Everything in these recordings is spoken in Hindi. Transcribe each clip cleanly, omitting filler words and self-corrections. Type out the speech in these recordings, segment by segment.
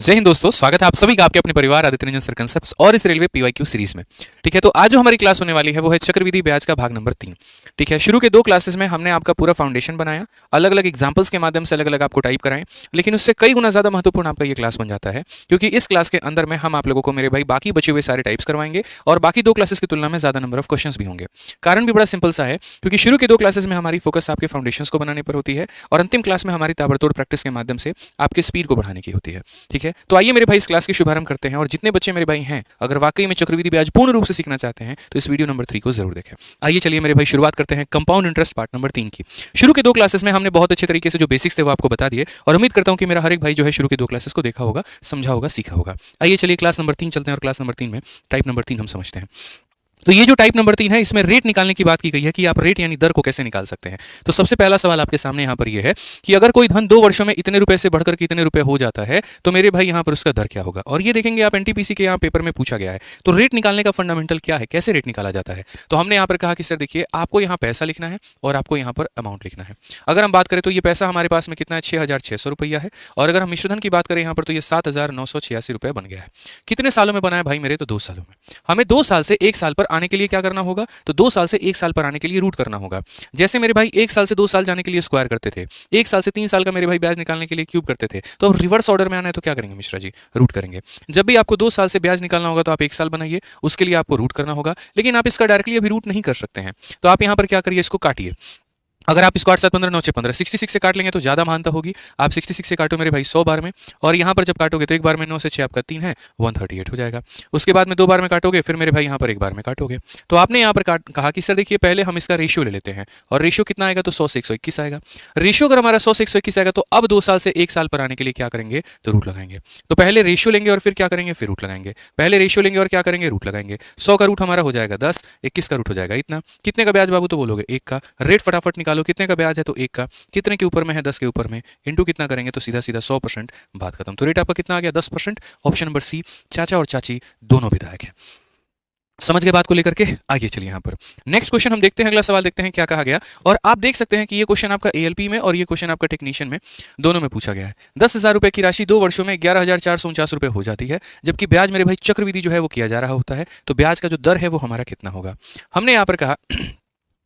जय हिंद दोस्तों, स्वागत है आप सभी का आपके अपने परिवार आदित्य रंजन सर कंसेप्ट्स और इस रेलवे पीवाईक्यू सीरीज में। ठीक है, तो आज जो हमारी क्लास होने वाली है वो है चक्रवृद्धि ब्याज का भाग नंबर 3। ठीक है, शुरू के 2 क्लासेस में हमने आपका पूरा फाउंडेशन बनाया, अलग अलग एग्जांपल्स के माध्यम से अलग अलग आपको टाइप कराएं, लेकिन उससे कई गुना ज्यादा महत्वपूर्ण आपका ये क्लास बन जाता है, क्योंकि इस क्लास के अंदर में हम आप लोगों को मेरे भाई बाकी बचे हुए सारे टाइप्स करवाएंगे और बाकी 2 क्लासेस की तुलना में ज्यादा नंबर ऑफ क्वेश्चंस भी होंगे। कारण भी बड़ा सिंपल सा है, क्योंकि शुरू के 2 क्लासेस में हमारी फोकस आपके फाउंडेशंस को बनाने पर होती है और अंतिम क्लास में हमारी ताबड़तोड़ प्रैक्टिस के माध्यम से आपके स्पीड को बढ़ाने की होती है। ठीक है, तो आइए मेरे भाई इस क्लास की शुभारंभ करते हैं और जितने बच्चे मेरे भाई हैं अगर वाकई में चक्रवृद्धि ब्याज पूर्ण रूप से सीखना चाहते हैं तो इस वीडियो नंबर 3 को जरूर देखें। आइए चलिए मेरे भाई शुरुआत करते हैं कंपाउंड इंटरेस्ट पार्ट नंबर 3 की। शुरू के 2 क्लासेस में हमने बहुत अच्छे तरीके से जो बेसिक्स थे वो आपको बता दिए और उम्मीद करता हूं कि मेरा हर एक भाई जो है शुरू के 2 क्लासेस को देखा होगा, समझा होगा, सीखा होगा। आइए चलिए क्लास नंबर 3 चलते हैं और क्लास नंबर 3 में टाइप नंबर 3 हम समझते हैं। तो ये जो टाइप नंबर 3 है इसमें रेट निकालने की बात की गई है कि आप रेट यानी दर को कैसे निकाल सकते हैं। तो सबसे पहला सवाल आपके सामने यहाँ पर ये है कि अगर कोई धन 2 वर्षों में इतने रुपए से बढ़कर के इतने रुपए हो जाता है तो मेरे भाई यहाँ पर उसका दर क्या होगा। और ये देखेंगे आप एनटीपीसी के यहाँ पेपर में पूछा गया है। तो रेट निकालने का फंडामेंटल क्या है, कैसे रेट निकाला जाता है। तो हमने यहाँ पर कहा कि सर देखिए आपको यहाँ पैसा लिखना है और आपको यहाँ पर अमाउंट लिखना है। अगर हम बात करें तो ये पैसा हमारे पास में कितना है, 6,600 रुपया है। और अगर हम मिश्रधन की बात करें यहाँ पर तो ये 7,986 रुपये बन गया है। कितने सालों में बना है भाई मेरे, तो 2 सालों में। हमें 2 साल से 1 साल पर आने के लिए क्या करना होगा, तो 2 साल से 1 साल पर आने के लिए रूट करना होगा। जैसे मेरे भाई 1 साल से 2 साल जाने के लिए स्क्वायर करते थे, 1 साल से 3 साल का मेरे भाई ब्याज निकालने के लिए क्यूब करते थे, तो अब रिवर्स ऑर्डर में आना है तो क्या करेंगे मिश्रा जी, रूट करेंगे। जब भी आपको 2 साल से ब्याज निकालना होगा तो आप 1 साल बनाइए, उसके लिए आपको रूट करना होगा। लेकिन आप इसका डायरेक्टली अभी रूट नहीं कर सकते हैं, तो आप यहां पर क्या करिए, इसको काटिए। अगर आप इसको 8 7 15 9 6 15 66 से काट लेंगे तो ज्यादा महानता होगी। आप 66 से काटो मेरे भाई 100 बार में, और यहां पर जब काटोगे तो एक बार में 9 से 6 आपका 3 है, 138 हो जाएगा। उसके बाद में 2 बार में काटोगे, फिर मेरे भाई यहां पर एक बार में काटोगे। तो आपने यहां पर कहा कि सर देखिए पहले हम इसका रेशियो ले लेते हैं, और रेशियो कितना आएगा, तो 100 से 121 आएगा। रेशियो अगर हमारा 100 से 121 आएगा तो अब 2 साल से 1 साल पर आने के लिए क्या करेंगे, तो रूट लगाएंगे। तो पहले रेशियो लेंगे और फिर क्या करेंगे, फिर रूट लगाएंगे। पहले रेशियो लेंगे और क्या करेंगे, रूट लगाएंगे। 100 का रूट हमारा हो जाएगा 10, 21 का रूट हो जाएगा इतना। कितने का ब्याज बाबू, तो बोलोगे 1 का। रेट फटाफट निकालो, कितने का ब्याज है, तो 1 का। कितने के ऊपर में है, 10 के ऊपर में, इंटू कितना करेंगे, तो सीधा सीधा 100%, बात खत्म। तो रेट आपका कितना आ गया, 10%। ऑप्शन नंबर सी, चाचा और चाची दोनों विधायक हैं। समझ गए बात को लेकर के। आइए चलिए यहाँ पर नेक्स्ट क्वेश्चन हम देखते हैं, अगला सवाल देखते हैं क्या कहा गया। और आप देख सकते हैं कि ये क्वेश्चन आपका एएलपी में और ये क्वेश्चन आपका टेक्नीशियन में, दोनों में पूछा गया है। 10,000 रुपए की राशि 2 वर्षों में 11,449 रुपए हो जाती है, जबकि ब्याज मेरे भाई चक्रवृद्धि जो है वो किया जा रहा होता है। तो ब्याज का जो दर है वो हमारा कितना होगा। हमने यहाँ पर कहा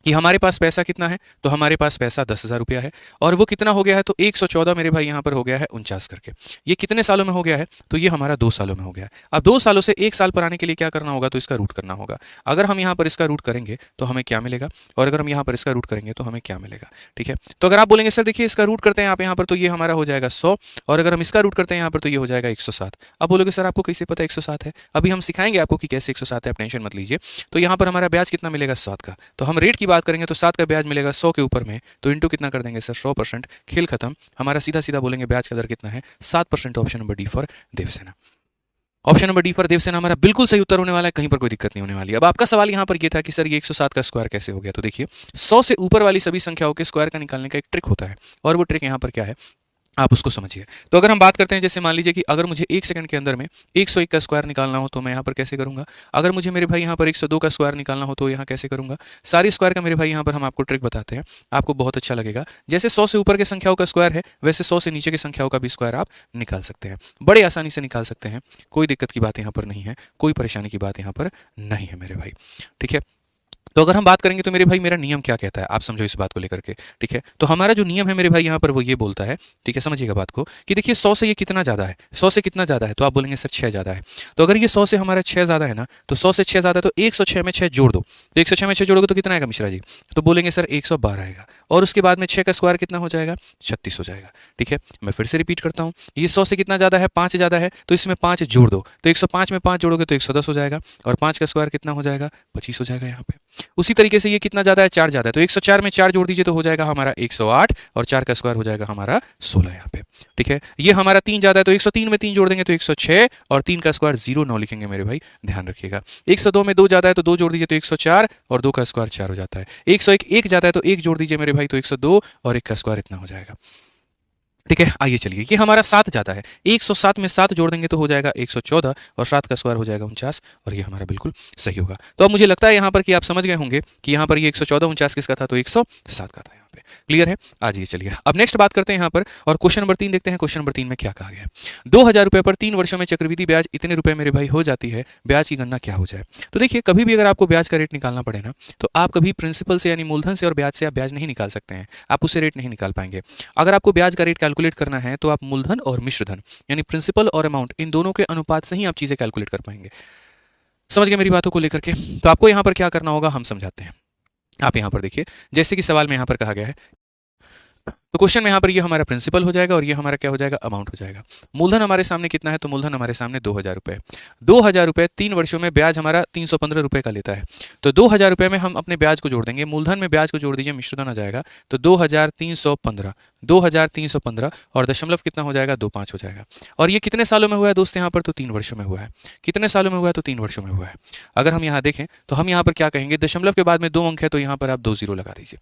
कि हमारे पास पैसा कितना है, तो हमारे पास पैसा 10,000 रुपया है, और वो कितना हो गया है, तो 114 मेरे भाई यहाँ पर हो गया है 49 करके। ये कितने सालों में हो गया है, तो ये हमारा 2 सालों में हो गया है। अब 2 सालों से 1 साल पर आने के लिए क्या करना होगा, तो इसका रूट करना होगा। अगर हम यहाँ पर इसका रूट करेंगे तो हमें क्या मिलेगा, और अगर हम यहाँ पर इसका रूट करेंगे तो हमें क्या मिलेगा। ठीक है, तो अगर आप बोलेंगे सर देखिए इसका रूट करते हैं आप यहाँ पर, तो ये हमारा हो जाएगा 100, और अगर हम इसका रूट करते हैं यहाँ पर तो ये हो जाएगा 107। अब बोलोगे सर आपको कैसे पता 107 है, अभी हम सिखाएंगे आपको कि कैसे 107 है, आप टेंशन मत लीजिए। तो यहाँ पर हमारा ब्याज कितना मिलेगा, 7 का। तो हम रेट की बात करेंगे तो 7 का ब्याज मिलेगा 100 के ऊपर में, तो इंटू कितना कर देंगे सर, 100%, खेल खत्म। हमारा सीधा सीधा बोलेंगे ब्याज का दर कितना है, 7%। Option number D for Devasena. Option number D for Devasena हमारा बिल्कुल सही उत्तर होने वाला है, कहीं पर कोई दिक्कत नहीं होने वाली। अब आपका सवाल यहां पर यह था कि सर ये 107 का स्क्वायर कैसे हो गया। तो देखिए 100 से ऊपर वाली सभी संख्याओं के स्क्वायर का निकालने का एक ट्रिक होता है, और वो ट्रिक यहां पर क्या है आप उसको समझिए। तो अगर हम बात करते हैं, जैसे मान लीजिए कि अगर मुझे 1 सेकंड के अंदर में 101 का स्क्वायर निकालना हो तो मैं यहाँ पर कैसे करूंगा। अगर मुझे मेरे भाई यहाँ पर 102 का स्क्वायर निकालना हो तो यहाँ कैसे करूंगा। सारी स्क्वायर का मेरे भाई यहाँ पर हम आपको ट्रिक बताते हैं, आपको बहुत अच्छा लगेगा। जैसे 100 से ऊपर के संख्याओं का स्क्वायर है, वैसे 100 से नीचे की संख्याओं का भी स्क्वायर आप निकाल सकते हैं, बड़े आसानी से निकाल सकते हैं। कोई दिक्कत की बात यहाँ पर नहीं है, कोई परेशानी की बात यहाँ पर नहीं है मेरे भाई। ठीक है, तो अगर हम बात करेंगे तो मेरे भाई मेरा नियम क्या कहता है, आप समझो इस बात को लेकर के। ठीक है, तो हमारा जो नियम है मेरे भाई यहाँ पर वो ये बोलता है, ठीक है समझिएगा बात को, कि देखिए 100 से ये कितना ज्यादा है, 100 से कितना ज्यादा है, तो आप बोलेंगे सर 6 ज्यादा है। तो अगर ये 100 से हमारा 6 ज्यादा है ना, तो 100 से 6 ज्यादा है, तो 106 में 6 जोड़ दो, तो 106 में 6 जोड़ोगे तो कितना आएगा मिश्रा जी, तो बोलेंगे सर 112 आएगा। और उसके बाद में 6 का स्क्वायर कितना हो जाएगा, 36 हो जाएगा। ठीक है, मैं फिर से रिपीट करता हूँ, ये 100 से कितना ज्यादा है, 5 ज्यादा है, तो इसमें 5 जोड़ दो, तो 105 में 5 जोड़ोगे तो 110 हो जाएगा, और 5 का स्क्वायर कितना हो जाएगा, 25 हो जाएगा यहाँ पे। उसी तरीके से ये कितना ज्यादा है, 4 ज्यादा है, तो 104 में 4 जोड़ दीजिए तो हो जाएगा हमारा 108, और 4 का स्क्वायर हो जाएगा हमारा 16 यहाँ पे। ठीक है, ये हमारा 3 ज्यादा है, तो 103 में 3 जोड़ देंगे तो 106, और 3 का स्क्वायर 0 लिखेंगे मेरे भाई, ध्यान रखिएगा। 102 में 2 ज्यादा है तो 2 जोड़ दीजिए तो 104, और 2 का स्क्वायर 4 हो जाता है। 101 1 ज्यादा है तो 1 जोड़ दीजिए मेरे भाई, तो 102, और 1 का स्क्वायर इतना हो जाएगा। ठीक है, आइए चलिए, ये हमारा 7 जाता है, 107 में 7 जोड़ देंगे तो हो जाएगा 114, और 7 का स्क्वायर हो जाएगा 49, और ये हमारा बिल्कुल सही होगा। तो अब मुझे लगता है यहाँ पर कि आप समझ गए होंगे कि यहाँ पर ये 114 49 किसका था, तो 107 का था। पे। क्लियर है? आज ये चलिए अब नेक्स्ट बात करते हैं यहाँ पर और क्वेश्चन नंबर 3 देखते हैं। क्वेश्चन नंबर 3 में क्या कहा गया है? 2000 रुपए पर 3 वर्षों में चक्रवृद्धि ब्याज इतने रुपए मेरे भाई हो जाती है, ब्याज की गणना क्या हो जाए? तो देखिए कभी भी अगर आपको ब्याज का रेट निकालना पड़े ना, तो आप कभी प्रिंसिपल से यानी मूलधन से और ब्याज से आप ब्याज नहीं निकाल सकते हैं, आप उससे रेट नहीं निकाल पाएंगे। अगर आपको ब्याज का रेट कैलकुलेट करना है तो आप मूलधन और मिश्र धन यानी प्रिंसिपल और अमाउंट इन दोनों के अनुपात से ही आप चीजें कैलकुलेट कर पाएंगे। समझ गए मेरी बातों को लेकर के? तो आपको यहां पर क्या करना होगा हम समझाते हैं। आप यहां पर देखिए, जैसे कि सवाल में यहां पर कहा गया है, तो क्वेश्चन में यहाँ पर ये हमारा प्रिंसिपल हो जाएगा और ये हमारा क्या हो जाएगा? अमाउंट हो जाएगा। मूलधन हमारे सामने कितना है? तो मूलधन हमारे सामने 2000 रुपये। 2000 रुपये 3 वर्षों में ब्याज हमारा 315 रुपये का लेता है। तो 2000 रुपये में हम अपने ब्याज को जोड़ देंगे, मूलधन में ब्याज को जोड़ दीजिए, मिश्रधन आ जाएगा। तो 2315 और दशमलव कितना हो जाएगा? 25 हो जाएगा। और ये कितने सालों में हुआ है दोस्त? यहाँ पर तो 3 वर्षों में हुआ है। कितने सालों में हुआ है? तो 3 वर्षों में हुआ है। अगर हम यहाँ देखें तो हम यहाँ पर क्या कहेंगे? दशमलव के बाद में 2 अंक है तो यहाँ पर आप 2 जीरो लगा दीजिए।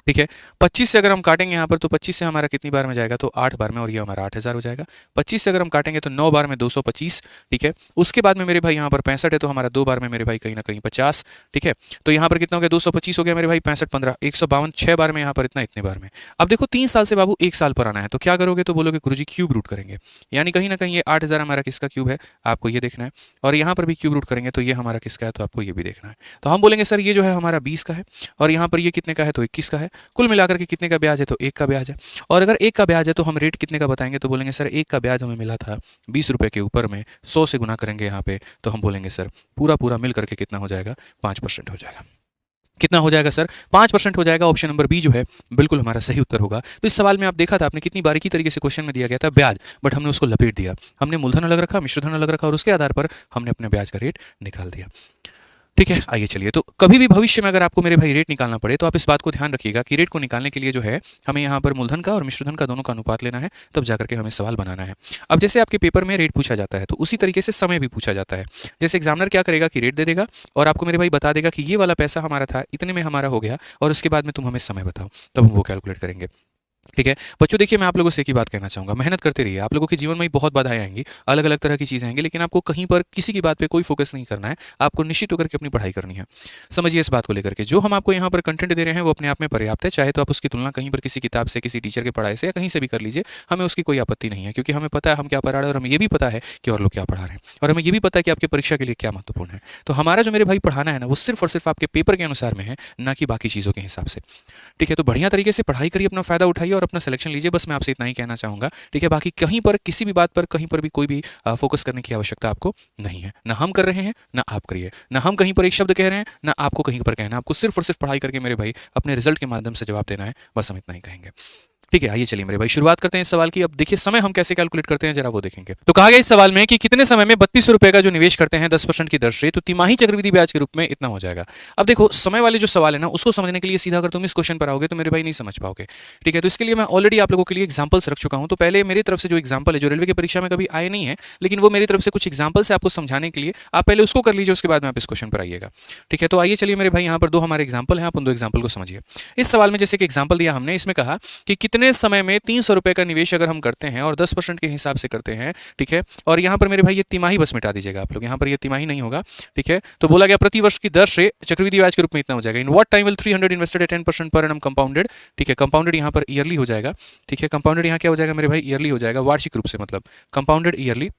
ठीक है, 25 से अगर हम काटेंगे यहाँ पर तो 25 से हमारा कितनी बार में जाएगा? तो 8 बार में, और ये हमारा 8000 हो जाएगा। 25 से अगर हम काटेंगे तो 9 बार में 225। ठीक है, उसके बाद में मेरे भाई यहाँ पर 65 है तो हमारा 2 बार में मेरे भाई कहीं ना कहीं 50। ठीक है, तो यहाँ पर कितना हो गया? 225 हो गया मेरे भाई, 65 15 152, 6 बार में यहाँ पर इतने बार में। अब देखो 3 साल से बाबू 1 साल पर आना है तो क्या करोगे? तो बोलोगे गुरुजी क्यूब रूट करेंगे, यानी कहीं ना कहीं ये 8000 हमारा किसका क्यूब है? आपको ये देखना है। और यहाँ पर भी क्यूब रूट करेंगे तो ये हमारा किसका है? तो आपको ये भी देखना है। तो हम बोलेंगे सर ये जो है हमारा 20 का है और यहाँ पर ये कितने का है? तो 21 का है। कुल मिलाकर के कितने का ब्याज है? तो 1 का ब्याज है। और अगर 1 का ब्याज है तो हम रेट कितने का बताएंगे? तो बोलेंगे सर 1 का ब्याज हमें मिला था 20 रुपए के ऊपर में, 100 से गुना करेंगे यहाँ पे तो हम बोलेंगे सर पूरा मिल करके कितना हो जाएगा? 5% हो जाएगा। कितना हो जाएगा सर? 5% हो जाएगा। ऑप्शन नंबर बी जो है बिल्कुल हमारा सही उत्तर होगा। तो इस सवाल में आप देखा था आपने कितनी बारीकी तरीके से क्वेश्चन में दिया गया था ब्याज, बट हमने उसको लपेट दिया। हमने मूलधन अलग रखा, मिश्रधन अलग रखा और उसके आधार पर हमने अपने ब्याज का रेट निकाल दिया। ठीक है, आइए चलिए। तो कभी भी भविष्य में अगर आपको मेरे भाई रेट निकालना पड़े तो आप इस बात को ध्यान रखिएगा कि रेट को निकालने के लिए जो है हमें यहाँ पर मूलधन का और मिश्रधन का दोनों का अनुपात लेना है, तब जाकर के हमें सवाल बनाना है। अब जैसे आपके पेपर में रेट पूछा जाता है तो उसी तरीके से समय भी पूछा जाता है। जैसे एग्जामिनर क्या करेगा कि रेट दे देगा और आपको मेरे भाई बता देगा कि ये वाला पैसा हमारा था, इतने में हमारा हो गया और उसके बाद में तुम हमें समय बताओ, तब हम वो कैलकुलेट करेंगे। ठीक है बच्चों, देखिए मैं आप लोगों से एक ही बात कहना चाहूंगा, मेहनत करते रहिए। आप लोगों के जीवन में बहुत बाधाएं आएंगी, अलग अलग तरह की चीजें आएंगी, लेकिन आपको कहीं पर किसी की बात पे कोई फोकस नहीं करना है। आपको निश्चित होकर के अपनी पढ़ाई करनी है। समझिए इस बात को लेकर के जो हम आपको यहाँ पर कंटेंट दे रहे हैं वो अपने आप में पर्याप्त है। चाहे तो आप उसकी तुलना कहीं पर किसी किताब से, किसी टीचर के पढ़ाई से या कहीं से भी कर लीजिए, हमें उसकी कोई आपत्ति नहीं है, क्योंकि हमें पता है हम क्या पढ़ा रहे हैं और हमें ये भी पता है कि और लोग क्या पढ़ा रहे हैं, और हमें ये भी पता है कि आपकी परीक्षा के लिए क्या महत्वपूर्ण है। तो हमारा जो मेरे भाई पढ़ाना है ना वो सिर्फ और सिर्फ आपके पेपर के अनुसार में है, ना कि बाकी चीज़ों के हिसाब से। ठीक है, तो बढ़िया तरीके से पढ़ाई करिए, अपना फायदा उठाइए और अपना सिलेक्शन लीजिए। बस मैं आपसे इतना ही कहना चाहूंगा। ठीक है, बाकी कहीं पर किसी भी बात पर कहीं पर भी कोई भी फोकस करने की आवश्यकता आपको नहीं है। ना हम कर रहे हैं ना आप करिए, ना हम कहीं पर एक शब्द कह रहे हैं ना आपको कहीं पर कहना है। आपको सिर्फ और सिर्फ पढ़ाई करके मेरे भाई अपने रिजल्ट के माध्यम से जवाब देना है, बस हम इतना ही कहेंगे। ठीक है, आइए चलिए मेरे भाई शुरुआत करते हैं इस सवाल की। अब देखिए समय हम कैसे कैलकुलेट करते हैं जरा वो देखेंगे। तो कहा गया इस सवाल में कि कितने समय में 3200 रुपए का जो निवेश करते हैं 10% की दर से, तो तिमाही चक्रवृद्धि ब्याज के रूप में इतना हो जाएगा। अब देखो समय वाले जो सवाल है ना उसको समझने के लिए सीधा अगर तुम इस क्वेश्चन पर आओगे तो मेरे भाई नहीं समझ पाओगे। ठीक है, तो इसके लिए मैं ऑलरेडी आप लोगों के लिए एग्जाम्पल्स रख चुका हूं। तो पहले मेरी तरफ से जो एग्जाम्पल है, जो रेलवे की परीक्षा में कभी आए नहीं है, लेकिन वो मेरी तरफ से कुछ एग्जाम्पल से आपको समझाने के लिए, आप पहले उसको कर लीजिए, उसके बाद में आप इस क्वेश्चन पर आइएगा। ठीक है, तो आइए चलिए मेरे भाई यहाँ पर दो हमारे एग्जाम्पल हैं, आप उन दो एग्जाम्पल को समझिए। इस सवाल में जैसे कि एग्जाम्पल दिया हमने, इसमें कहा कि कितने समय में 300 रुपए का निवेश अगर हम करते हैं और 10% के हिसाब से करते हैं। ठीक है, और यहाँ पर मेरे भाई ये तिमाही बस मिटा दीजिएगा आप लोग, यहाँ पर ये तिमाही नहीं होगा। ठीक है, तो बोला गया प्रति वर्ष की दर से चक्रवृद्धि ब्याज के रूप में इतना हो जाएगा। In what time will 300 invested at 10% per annum compounded. ठीक है, कंपाउंडेड यहाँ पर ईयरली हो जाएगा। ठीक है, कंपाउंडेड यहाँ क्या हो जाएगा मेरे भाई? ईयरली हो जाएगा, वार्षिक रूप से, मतलब कंपाउंडेड ईयरली।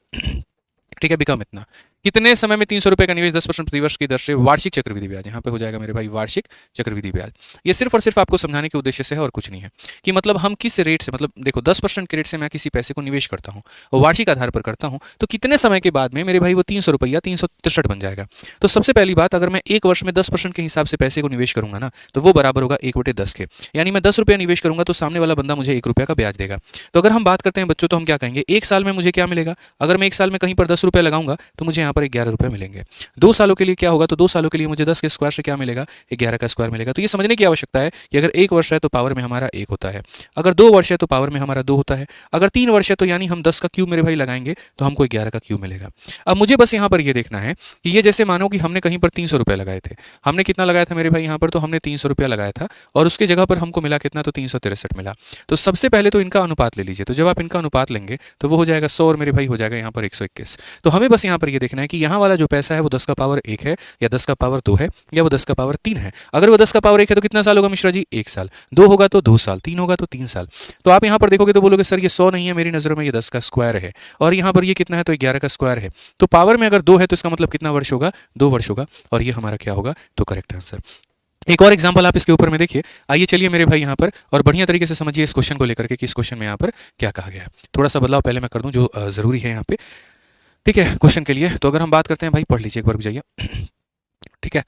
ठीक है, बिकम इतना। कितने समय में 300 रुपए का निवेश 10% प्रतिवर्ष की दर से वार्षिक चक्रवृद्धि ब्याज, यहाँ पे हो जाएगा मेरे भाई वार्षिक चक्रवृद्धि ब्याज। ये सिर्फ और सिर्फ आपको समझाने के उद्देश्य से है और कुछ नहीं है, कि मतलब हम किस रेट से, मतलब देखो 10% के रेट से मैं किसी पैसे को निवेश करता हूँ और वार्षिक आधार पर करता हूँ, तो कितने समय के बाद में मेरे भाई वो 300 रुपया 363 बन जाएगा। तो सबसे पहली बात, अगर मैं एक वर्ष में 10% के हिसाब से पैसे को निवेश करूंगा ना, तो वो बराबर होगा 1/10 के, यानी मैं 10 रुपया निवेश करूंगा तो सामने वाला बंदा मुझे 1 रुपया का ब्याज देगा। तो अगर हम बात करते हैं बच्चों, तो हम क्या कहेंगे, एक साल में मुझे क्या मिलेगा? अगर मैं एक साल में कहीं पर 10 रुपया लगाऊंगा तो मुझे यहाँ पर 11 रुपये मिलेंगे। 2 सालों के लिए क्या होगा? तो 2 सालों के लिए मुझे 10 के स्क्वायर से क्या मिलेगा? 11 का स्क्वायर मिलेगा। तो ये समझने की आवश्यकता है कि अगर 1 वर्ष है तो पावर में हमारा 1 होता है, अगर 2 वर्ष है तो पावर में हमारा 2 होता है, अगर 3 वर्ष है तो यानी हम 10 का क्यूब मेरे भाई लगाएंगे तो हमको 11 का क्यूब मिलेगा। अब मुझे बस यहाँ पर ये देखना है कि ये जैसे मानो कि हमने कहीं पर 300 रुपये लगाए थे, हमने कितना लगाया था मेरे भाई यहाँ पर? तो हमने 300 रुपया लगाया था और उसकी जगह पर हमको मिला कितना? तो 363 मिला। तो सबसे पहले तो इनका अनुपात ले लीजिए। तो जब आप इनका अनुपात लेंगे तो वो हो जाएगा 100 और मेरे भाई हो जाएगा यहाँ पर 121। तो हमें बस यहाँ पर ये देखना है है कि यहाँ वाला जो पैसा है वो 10 का पावर 1 है या 10 का पावर 2 है या वो 10 का पावर 3 है। अगर वो 10 का पावर 1 है तो कितना साल होगा मिश्रा जी? 1 साल। 2 होगा तो 2 साल, 3 होगा तो 3 साल। तो आप यहाँ पर देखोगे तो बोलोगे सर ये 100 नहीं है, मेरी नज़रों में ये 10 का स्क्वायर है, और यहाँ पर ये कितना है? तो 11 का स्क्वायर है। तो पावर में अगर 2 है तो इसका मतलब कितना वर्ष होगा? 2 वर्ष होगा, और ये हमारा क्या होगा? तो करेक्ट आंसर। एक और एग्जांपल आप इसके ऊपर में देखिए। आइए चलिए मेरे भाई यहाँ पर, और बढ़िया तरीके से समझिए इस क्वेश्चन को लेकर के कि इस क्वेश्चन में यहाँ पर क्या कहा गया है। थोड़ा सा बदलाव पहले मैं कर दूं जो जरूरी है यहाँ पे, ठीक है, क्वेश्चन के लिए। तो अगर हम बात करते हैं भाई, पढ़ लीजिए एक बार, जाइए, ठीक है।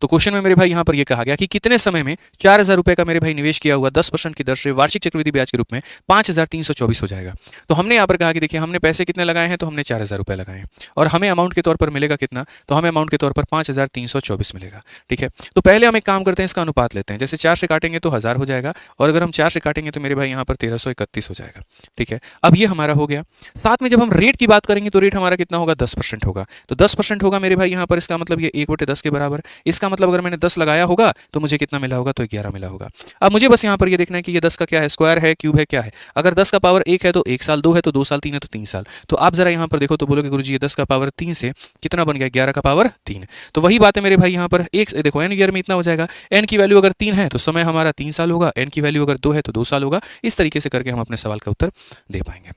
तो क्वेश्चन में मेरे भाई यहाँ पर ये कहा गया कि कितने समय में 4,000 रुपए का मेरे भाई निवेश किया हुआ 10% की दर से वार्षिक चक्रवृद्धि ब्याज के रूप में 5,324 हो जाएगा। तो हमने यहाँ पर कहा कि देखिए हमने पैसे कितने लगाए हैं? तो हमने 4,000 रुपए लगाए हैं, और हमें अमाउंट के तौर पर मिलेगा कितना? तो हमें अमाउंट के तौर पर 5,324 मिलेगा, ठीक है। तो पहले हम एक काम करते हैं, इसका अनुपात लेते हैं। जैसे 4 से काटेंगे तो 1000 हो जाएगा, और अगर हम 4 से काटेंगे तो मेरे भाई यहाँ पर 1331 हो जाएगा, ठीक है। अब ये हमारा हो गया। साथ में जब हम रेट की बात करेंगे तो रेट हमारा कितना होगा? 10% होगा। तो 10% होगा मेरे भाई यहाँ पर, इसका मतलब ये 1/10 के बराबर। इसका मतलब अगर मैंने 10 लगाया होगा तो मुझे कितना मिला होगा? तो 11 मिला होगा। अब मुझे बस यहाँ पर ये देखना है कि ये 10 का क्या है? स्क्वायर है, क्यूब है, क्या है? अगर 10 का पावर 1 है तो 1 साल, 2 है तो 2 साल, 3 है तो 3 साल। तो आप जरा यहाँ पर देखो तो बोलोगे गुरुजी ये 10 का पावर 3 से कितना बन गया? 11 का पावर 3। तो वही बात है मेरे भाई यहाँ पर, एक देखो एन ईयर में इतना हो जाएगा। एन की वैल्यू अगर 3 है तो समय हमारा 3 साल होगा, एन की वैल्यू अगर 2 है तो 2 साल होगा। इस तरीके से करके हम अपने सवाल का उत्तर दे पाएंगे।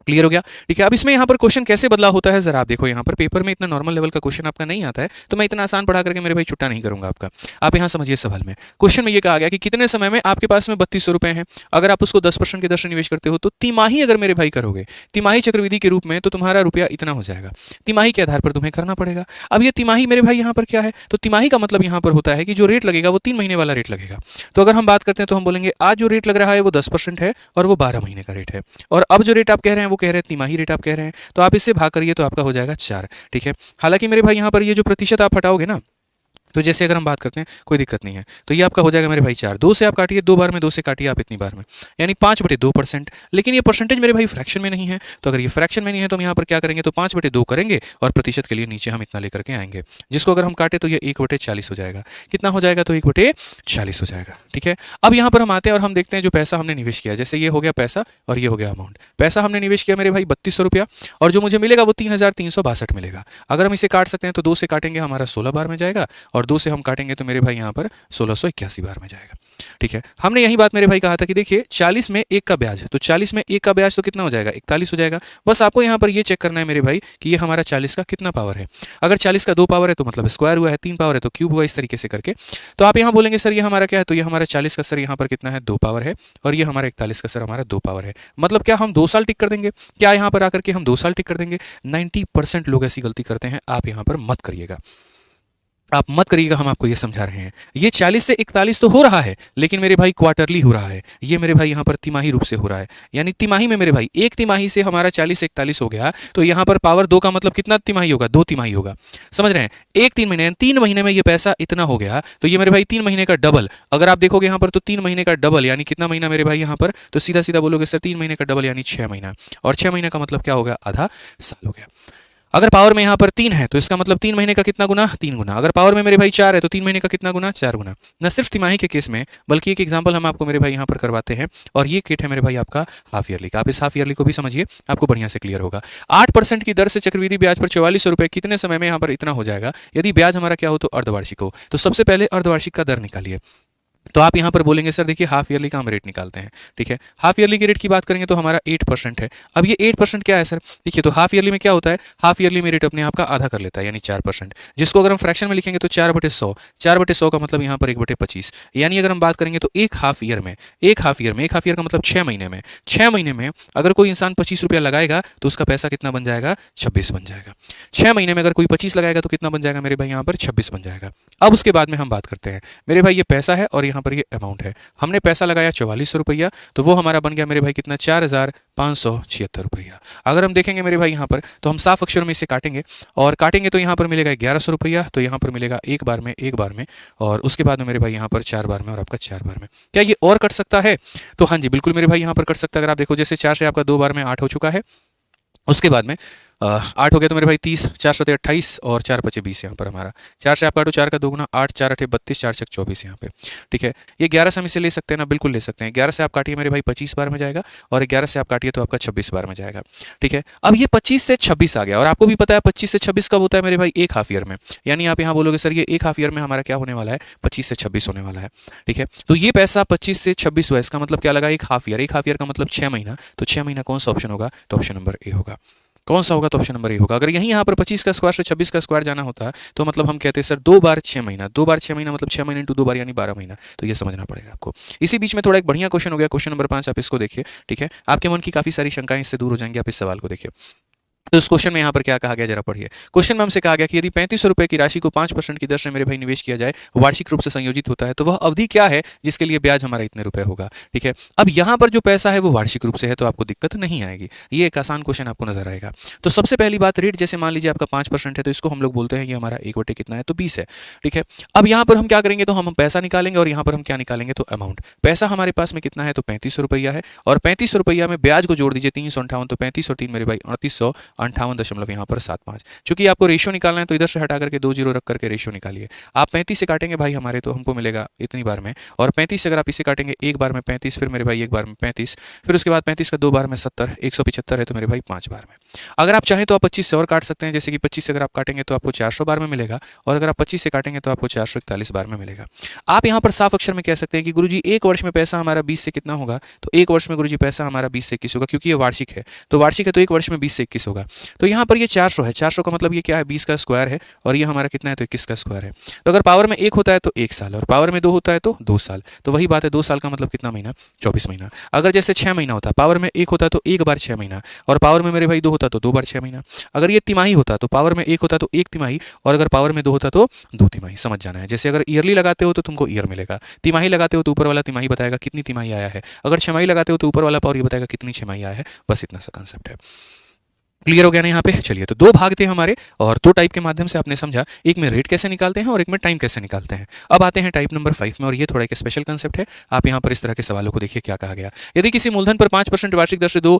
क्लियर हो गया, ठीक है। अब इसमें यहाँ पर क्वेश्चन कैसे बदलाव होता है जरा आप देखो। यहाँ पर पेपर में इतना नॉर्मल लेवल का क्वेश्चन आपका नहीं आता है, तो मैं इतना आसान पढ़ा करके मेरे भाई छुट्टा नहीं करूंगा आपका। आप यहाँ समझिए सवाल में, क्वेश्चन में ये कहा गया कि कितने समय में आपके पास में 3200 रुपए हैं, अगर आप उसको 10% की दर से निवेश करते हो तो तिमाही अगर मेरे भाई करोगे, तिमाही चक्रवृद्धि के रूप में, तो तुम्हारा रुपया इतना हो जाएगा। तिमाही के आधार पर तुम्हें करना पड़ेगा। अब ये तिमाही मेरे भाई यहाँ पर क्या है? तो तिमाही का मतलब यहाँ पर होता है कि जो रेट लगेगा वो 3 महीने वाला रेट लगेगा। तो अगर हम बात करते हैं तो हम बोलेंगे आज जो रेट लग रहा है वो 10% है और वो 12 महीने का रेट है, और अब जो रेट आप कह रहे हैं वो कह रहे हैं तिमाही रेट आप कह रहे हैं, तो आप इससे भाग करिए तो आपका हो जाएगा 4, ठीक है। हालांकि मेरे भाई यहाँ पर ये जो प्रतिशत आप हटाओगे ना, तो जैसे अगर हम बात करते हैं कोई दिक्कत नहीं है, तो ये आपका हो जाएगा मेरे भाई 4। 2 से आप काटिए, 2 बार में 2 से काटिए आप इतनी बार में, यानी 5/2%। लेकिन ये परसेंटेज मेरे भाई फ्रैक्शन में नहीं है, तो अगर ये फ्रैक्शन में नहीं है तो हम यहाँ पर क्या करेंगे? तो 5/2 करेंगे, और प्रतिशत के लिए नीचे हम इतना लेकर के आएंगे, जिसको अगर हम काटे तो ये 1/40 हो जाएगा। कितना हो जाएगा? तो 1/40 हो जाएगा, ठीक है। अब यहाँ पर हम आते हैं और हम देखते हैं जो पैसा हमने निवेश किया। जैसे ये हो गया पैसा और ये हो गया अमाउंट। पैसा हमने निवेश किया मेरे भाई 3200 रुपया, और जो मुझे मिलेगा वो 3362 मिलेगा। अगर हम इसे काट सकते हैं तो 2 से काटेंगे हमारा 16 बार में जाएगा, और 2 से हम काटेंगे तो मेरे भाई यहाँ पर 1681 बार में जाएगा, ठीक है। हमने यही बात मेरे भाई कहा था कि देखिए 40 में 1 का ब्याज, तो 40 में 1 का ब्याज तो कितना हो जाएगा? 41 हो जाएगा। बस आपको यहाँ पर ये चेक करना है मेरे भाई कि ये हमारा 40 का कितना पावर है। अगर 40 का 2 पावर है तो मतलब स्क्वायर हुआ है, 3 पावर है तो क्यूब हुआ, इस तरीके से करके। तो आप यहाँ बोलेंगे सर ये हमारा क्या है? तो ये हमारा 40 का सर यहाँ पर कितना है? 2 पावर है, और ये हमारा 41 का सर हमारा 2 पावर है। मतलब क्या हम 2 साल टिक कर देंगे? क्या यहाँ पर आकर के हम 2 साल टिक कर देंगे? 90% लोग ऐसी गलती करते हैं, आप यहाँ पर मत करिएगा, आप मत करिएगा, हम आपको ये समझा रहे हैं। ये 40 से 41 तो हो रहा है, लेकिन मेरे भाई क्वार्टरली हो रहा है। ये मेरे भाई यहाँ पर तिमाही रूप से हो रहा है, यानी तिमाही में मेरे भाई एक तिमाही से हमारा 40 से 41 हो गया, तो यहाँ पर पावर 2 का मतलब कितना तिमाही होगा? 2 तिमाही होगा, समझ रहे हैं। 3 महीने, 3 महीने में ये पैसा इतना हो गया, तो ये मेरे भाई 3 महीने का डबल। अगर आप देखोगे यहाँ पर तो 3 महीने का डबल यानी कितना महीना मेरे भाई यहाँ पर? तो सीधा सीधा बोलोगे सर 3 महीने का डबल यानी 6 महीना, और 6 महीने का मतलब क्या हो गया? आधा साल हो गया। अगर पावर में यहाँ पर 3 है तो इसका मतलब 3 महीने का कितना गुना? 3 गुना। अगर पावर में मेरे भाई 4 है तो 3 महीने का कितना गुना? 4 गुना। न सिर्फ तिमाही के केस में, बल्कि एक एग्जांपल हम आपको मेरे भाई यहाँ पर करवाते हैं, और ये किट है मेरे भाई आपका हाफ ईयरली का। आप इस हाफ ईयरली को भी समझिए, आपको बढ़िया से क्लियर होगा। 8% की दर से चक्रवृद्धि ब्याज पर 4400 रुपये कितने समय में यहाँ पर इतना हो जाएगा? यदि ब्याज हमारा क्या हो? तो अर्धवार्षिक हो। तो सबसे पहले अर्धवार्षिक का दर निकालिए। तो आप यहाँ पर बोलेंगे सर देखिए हाफ ईयरली का हम रेट निकालते हैं, ठीक है। हाफ ईयरली के रेट की बात करेंगे तो हमारा 8% है। अब ये 8% क्या है सर? देखिए तो हाफ ईयरली में क्या होता है? हाफ ईयरली में रेट अपने आप का आधा कर लेता है, यानी 4%, जिसको अगर हम फ्रैक्शन में लिखेंगे तो 4/100। 4/100 का मतलब यहाँ पर 1/25, यानी अगर हम बात करेंगे तो एक हाफ ईयर का मतलब 6 महीने में, 6 महीने में अगर कोई इंसान 25 रुपया लगाएगा तो उसका पैसा कितना बन जाएगा? 26 बन जाएगा। 6 महीने में अगर कोई 25 लगाएगा तो कितना बन जाएगा मेरे भाई यहाँ पर? 26 बन जाएगा। अब उसके बाद में हम बात करते हैं मेरे भाई, ये पैसा है और यहाँ पर ये अमाउंट है। हमने पैसा लगाया 4400 रुपया, तो वो हमारा बन गया मेरे भाई कितना? 4576 रुपया। अगर हम देखेंगे मेरे भाई यहाँ पर, तो हम साफ अक्षरों में इसे काटेंगे, और काटेंगे तो यहाँ पर मिलेगा 1100 रुपया, तो यहाँ पर मिलेगा एक बार में, और उसके बाद में मेरे भाई यहाँ पर 4 बार में, और आपका 4 बार में। क्या ये और कट सकता है? तो हाँ जी बिल्कुल मेरे भाई यहाँ पर कट सकता है। अगर आप देखो जैसे 4 से आपका 2 बार में 8 हो चुका है, उसके बाद में 8 हो गया तो मेरे भाई 30, 4 7 28 और 4 5 20 यहाँ पर हमारा। 4 से आप काटो 4 का 2 गुना 8, 4 8 32, 4 6 24 यहाँ पे। ठीक है, ये 11 से हम इसे ले सकते हैं ना, बिल्कुल ले सकते हैं। 11 से आप काटिए मेरे भाई 25 बार में जाएगा और 11 से आप काटिए तो आपका 26 बार में जाएगा। ठीक है, अब ये 25 से 26 आ गया और आपको भी पता है 25 से 26 कब होता है मेरे भाई, एक हाफ ईयर में। यानी आप यहाँ बोलोगे सर ये एक हाफ ईयर में हमारा क्या होने वाला है, 25 से 26 होने वाला है। ठीक है, तो ये पैसा 25 से 26 हुआ, इसका मतलब क्या लगा, एक हाफ ईयर। एक हाफ ईयर का मतलब 6 महीना, तो 6 महीना कौन सा ऑप्शन होगा, तो ऑप्शन नंबर ए होगा। कौन सा होगा, तो ऑप्शन नंबर ए होगा। अगर यहीं यहाँ पर 25 का स्क्वायर से 26 का स्क्वायर जाना होता तो मतलब हम कहते हैं सर 2 बार 6 महीना, 2 बार 6 महीना मतलब 6 महीने इंटू 2 बार यानी 12 महीना। तो ये समझना पड़ेगा आपको। इसी बीच में थोड़ा एक बढ़िया क्वेश्चन हो गया, क्वेश्चन नंबर 5, आप इसको देखिए। ठीक है, आपके मन की काफी सारी शंकाएं इससे दूर हो जाएंगी, आप इस सवाल को देखिए। तो इस क्वेश्चन में यहाँ पर क्या कहा गया, जरा पढ़िए। क्वेश्चन में हमसे कहा गया कि यदि 3500 रुपए की राशि को 5% की दर से मेरे भाई निवेश किया जाए, वार्षिक रूप से संयोजित होता है, तो वह अवधि क्या है जिसके लिए ब्याज हमारा इतने रुपए होगा। ठीक है, अब यहाँ पर जो पैसा है वो वार्षिक रूप से है, तो आपको दिक्कत नहीं आएगी। ये एक आसान क्वेश्चन आपको नजर आएगा। तो सबसे पहली बात, रेट जैसे मान लीजिए आपका 5% है, तो इसको हम लोग बोलते हैं ये हमारा 1/, कितना है, तो 20 है। ठीक है, अब यहाँ पर हम क्या करेंगे, तो हम पैसा निकालेंगे और यहाँ पर हम क्या निकालेंगे, तो अमाउंट। पैसा हमारे पास में कितना है, तो 3500 रुपया है और 3500 रुपया में ब्याज को जोड़ दीजिए 358, तो 35 और 3 मेरे भाई 3858 यहाँ पर 75। चूंकि आपको रेशियो निकालना है तो इधर से हटा करके 2 जीरो रख करके रेशियो निकालिए। आप 35 से काटेंगे भाई हमारे, तो हमको मिलेगा इतनी बार में, और 35 से अगर आप इसे काटेंगे एक बार में 35, फिर मेरे भाई एक बार में 35, फिर उसके बाद 35 का 2 बार में 70, 175 है तो मेरे भाई 5 बार में। अगर आप चाहें तो आप 25 से और काट सकते हैं, जैसे कि 25 से अगर आप काटेंगे तो आपको 400 बार में मिलेगा, और अगर आप 25 से काटेंगे तो आपको 441 बार में मिलेगा। आप यहाँ पर साफ अक्षर में कह सकते हैं कि गुरुजी एक वर्ष में पैसा हमारा 20 से कितना होगा, तो एक वर्ष में गुरुजी पैसा हमारा 20 से 21 होगा, क्योंकि ये वार्षिक है। तो वार्षिक है तो एक वर्ष में 20 से 21 होगा। तो यहाँ पर ये 400 है, 400 का मतलब ये क्या है, 20 का स्क्वायर है, और ये हमारा कितना है, तो 21 का स्क्वायर है। तो अगर पावर में 1 होता है तो 1 साल, और पावर में 2 होता है तो 2 साल। तो वही बात है, 2 साल का मतलब कितना महीना, 24 महीना। अगर जैसे 6 महीना होता है, पावर में 1 होता है तो 1 बार 6 महीना, और पावर में मेरे भाई 2 होता तो 2 बार 6 महीना। अगर ये तिमाही होता तो पावर में 1 होता तो 1 तिमाही, और अगर पावर में 2 होता तो 2 तिमाही। समझ जाना है। जैसे अगर ईयरली लगाते हो तो तुमको ईयर मिलेगा, तिमाही लगाते हो तो ऊपर वाला तिमाही बताएगा कितनी तिमाही आया है, अगर छमाही लगाते हो तो ऊपर वाला पावर ये बताएगा कितनी छमाही आया है। बस इतना सा कंसेप्ट है। क्लियर हो गया ना यहाँ पे। चलिए, तो 2 भाग थे हमारे और 2 टाइप के माध्यम से आपने समझा, एक में रेट कैसे निकालते हैं और एक में टाइम कैसे निकालते हैं। अब आते हैं टाइप नंबर 5 में, और ये थोड़ा एक स्पेशल कंसेप्ट है। आप यहाँ पर इस तरह के सवालों को देखिए क्या कहा गया। यदि किसी मूलधन पर 5% वार्षिक दर से 2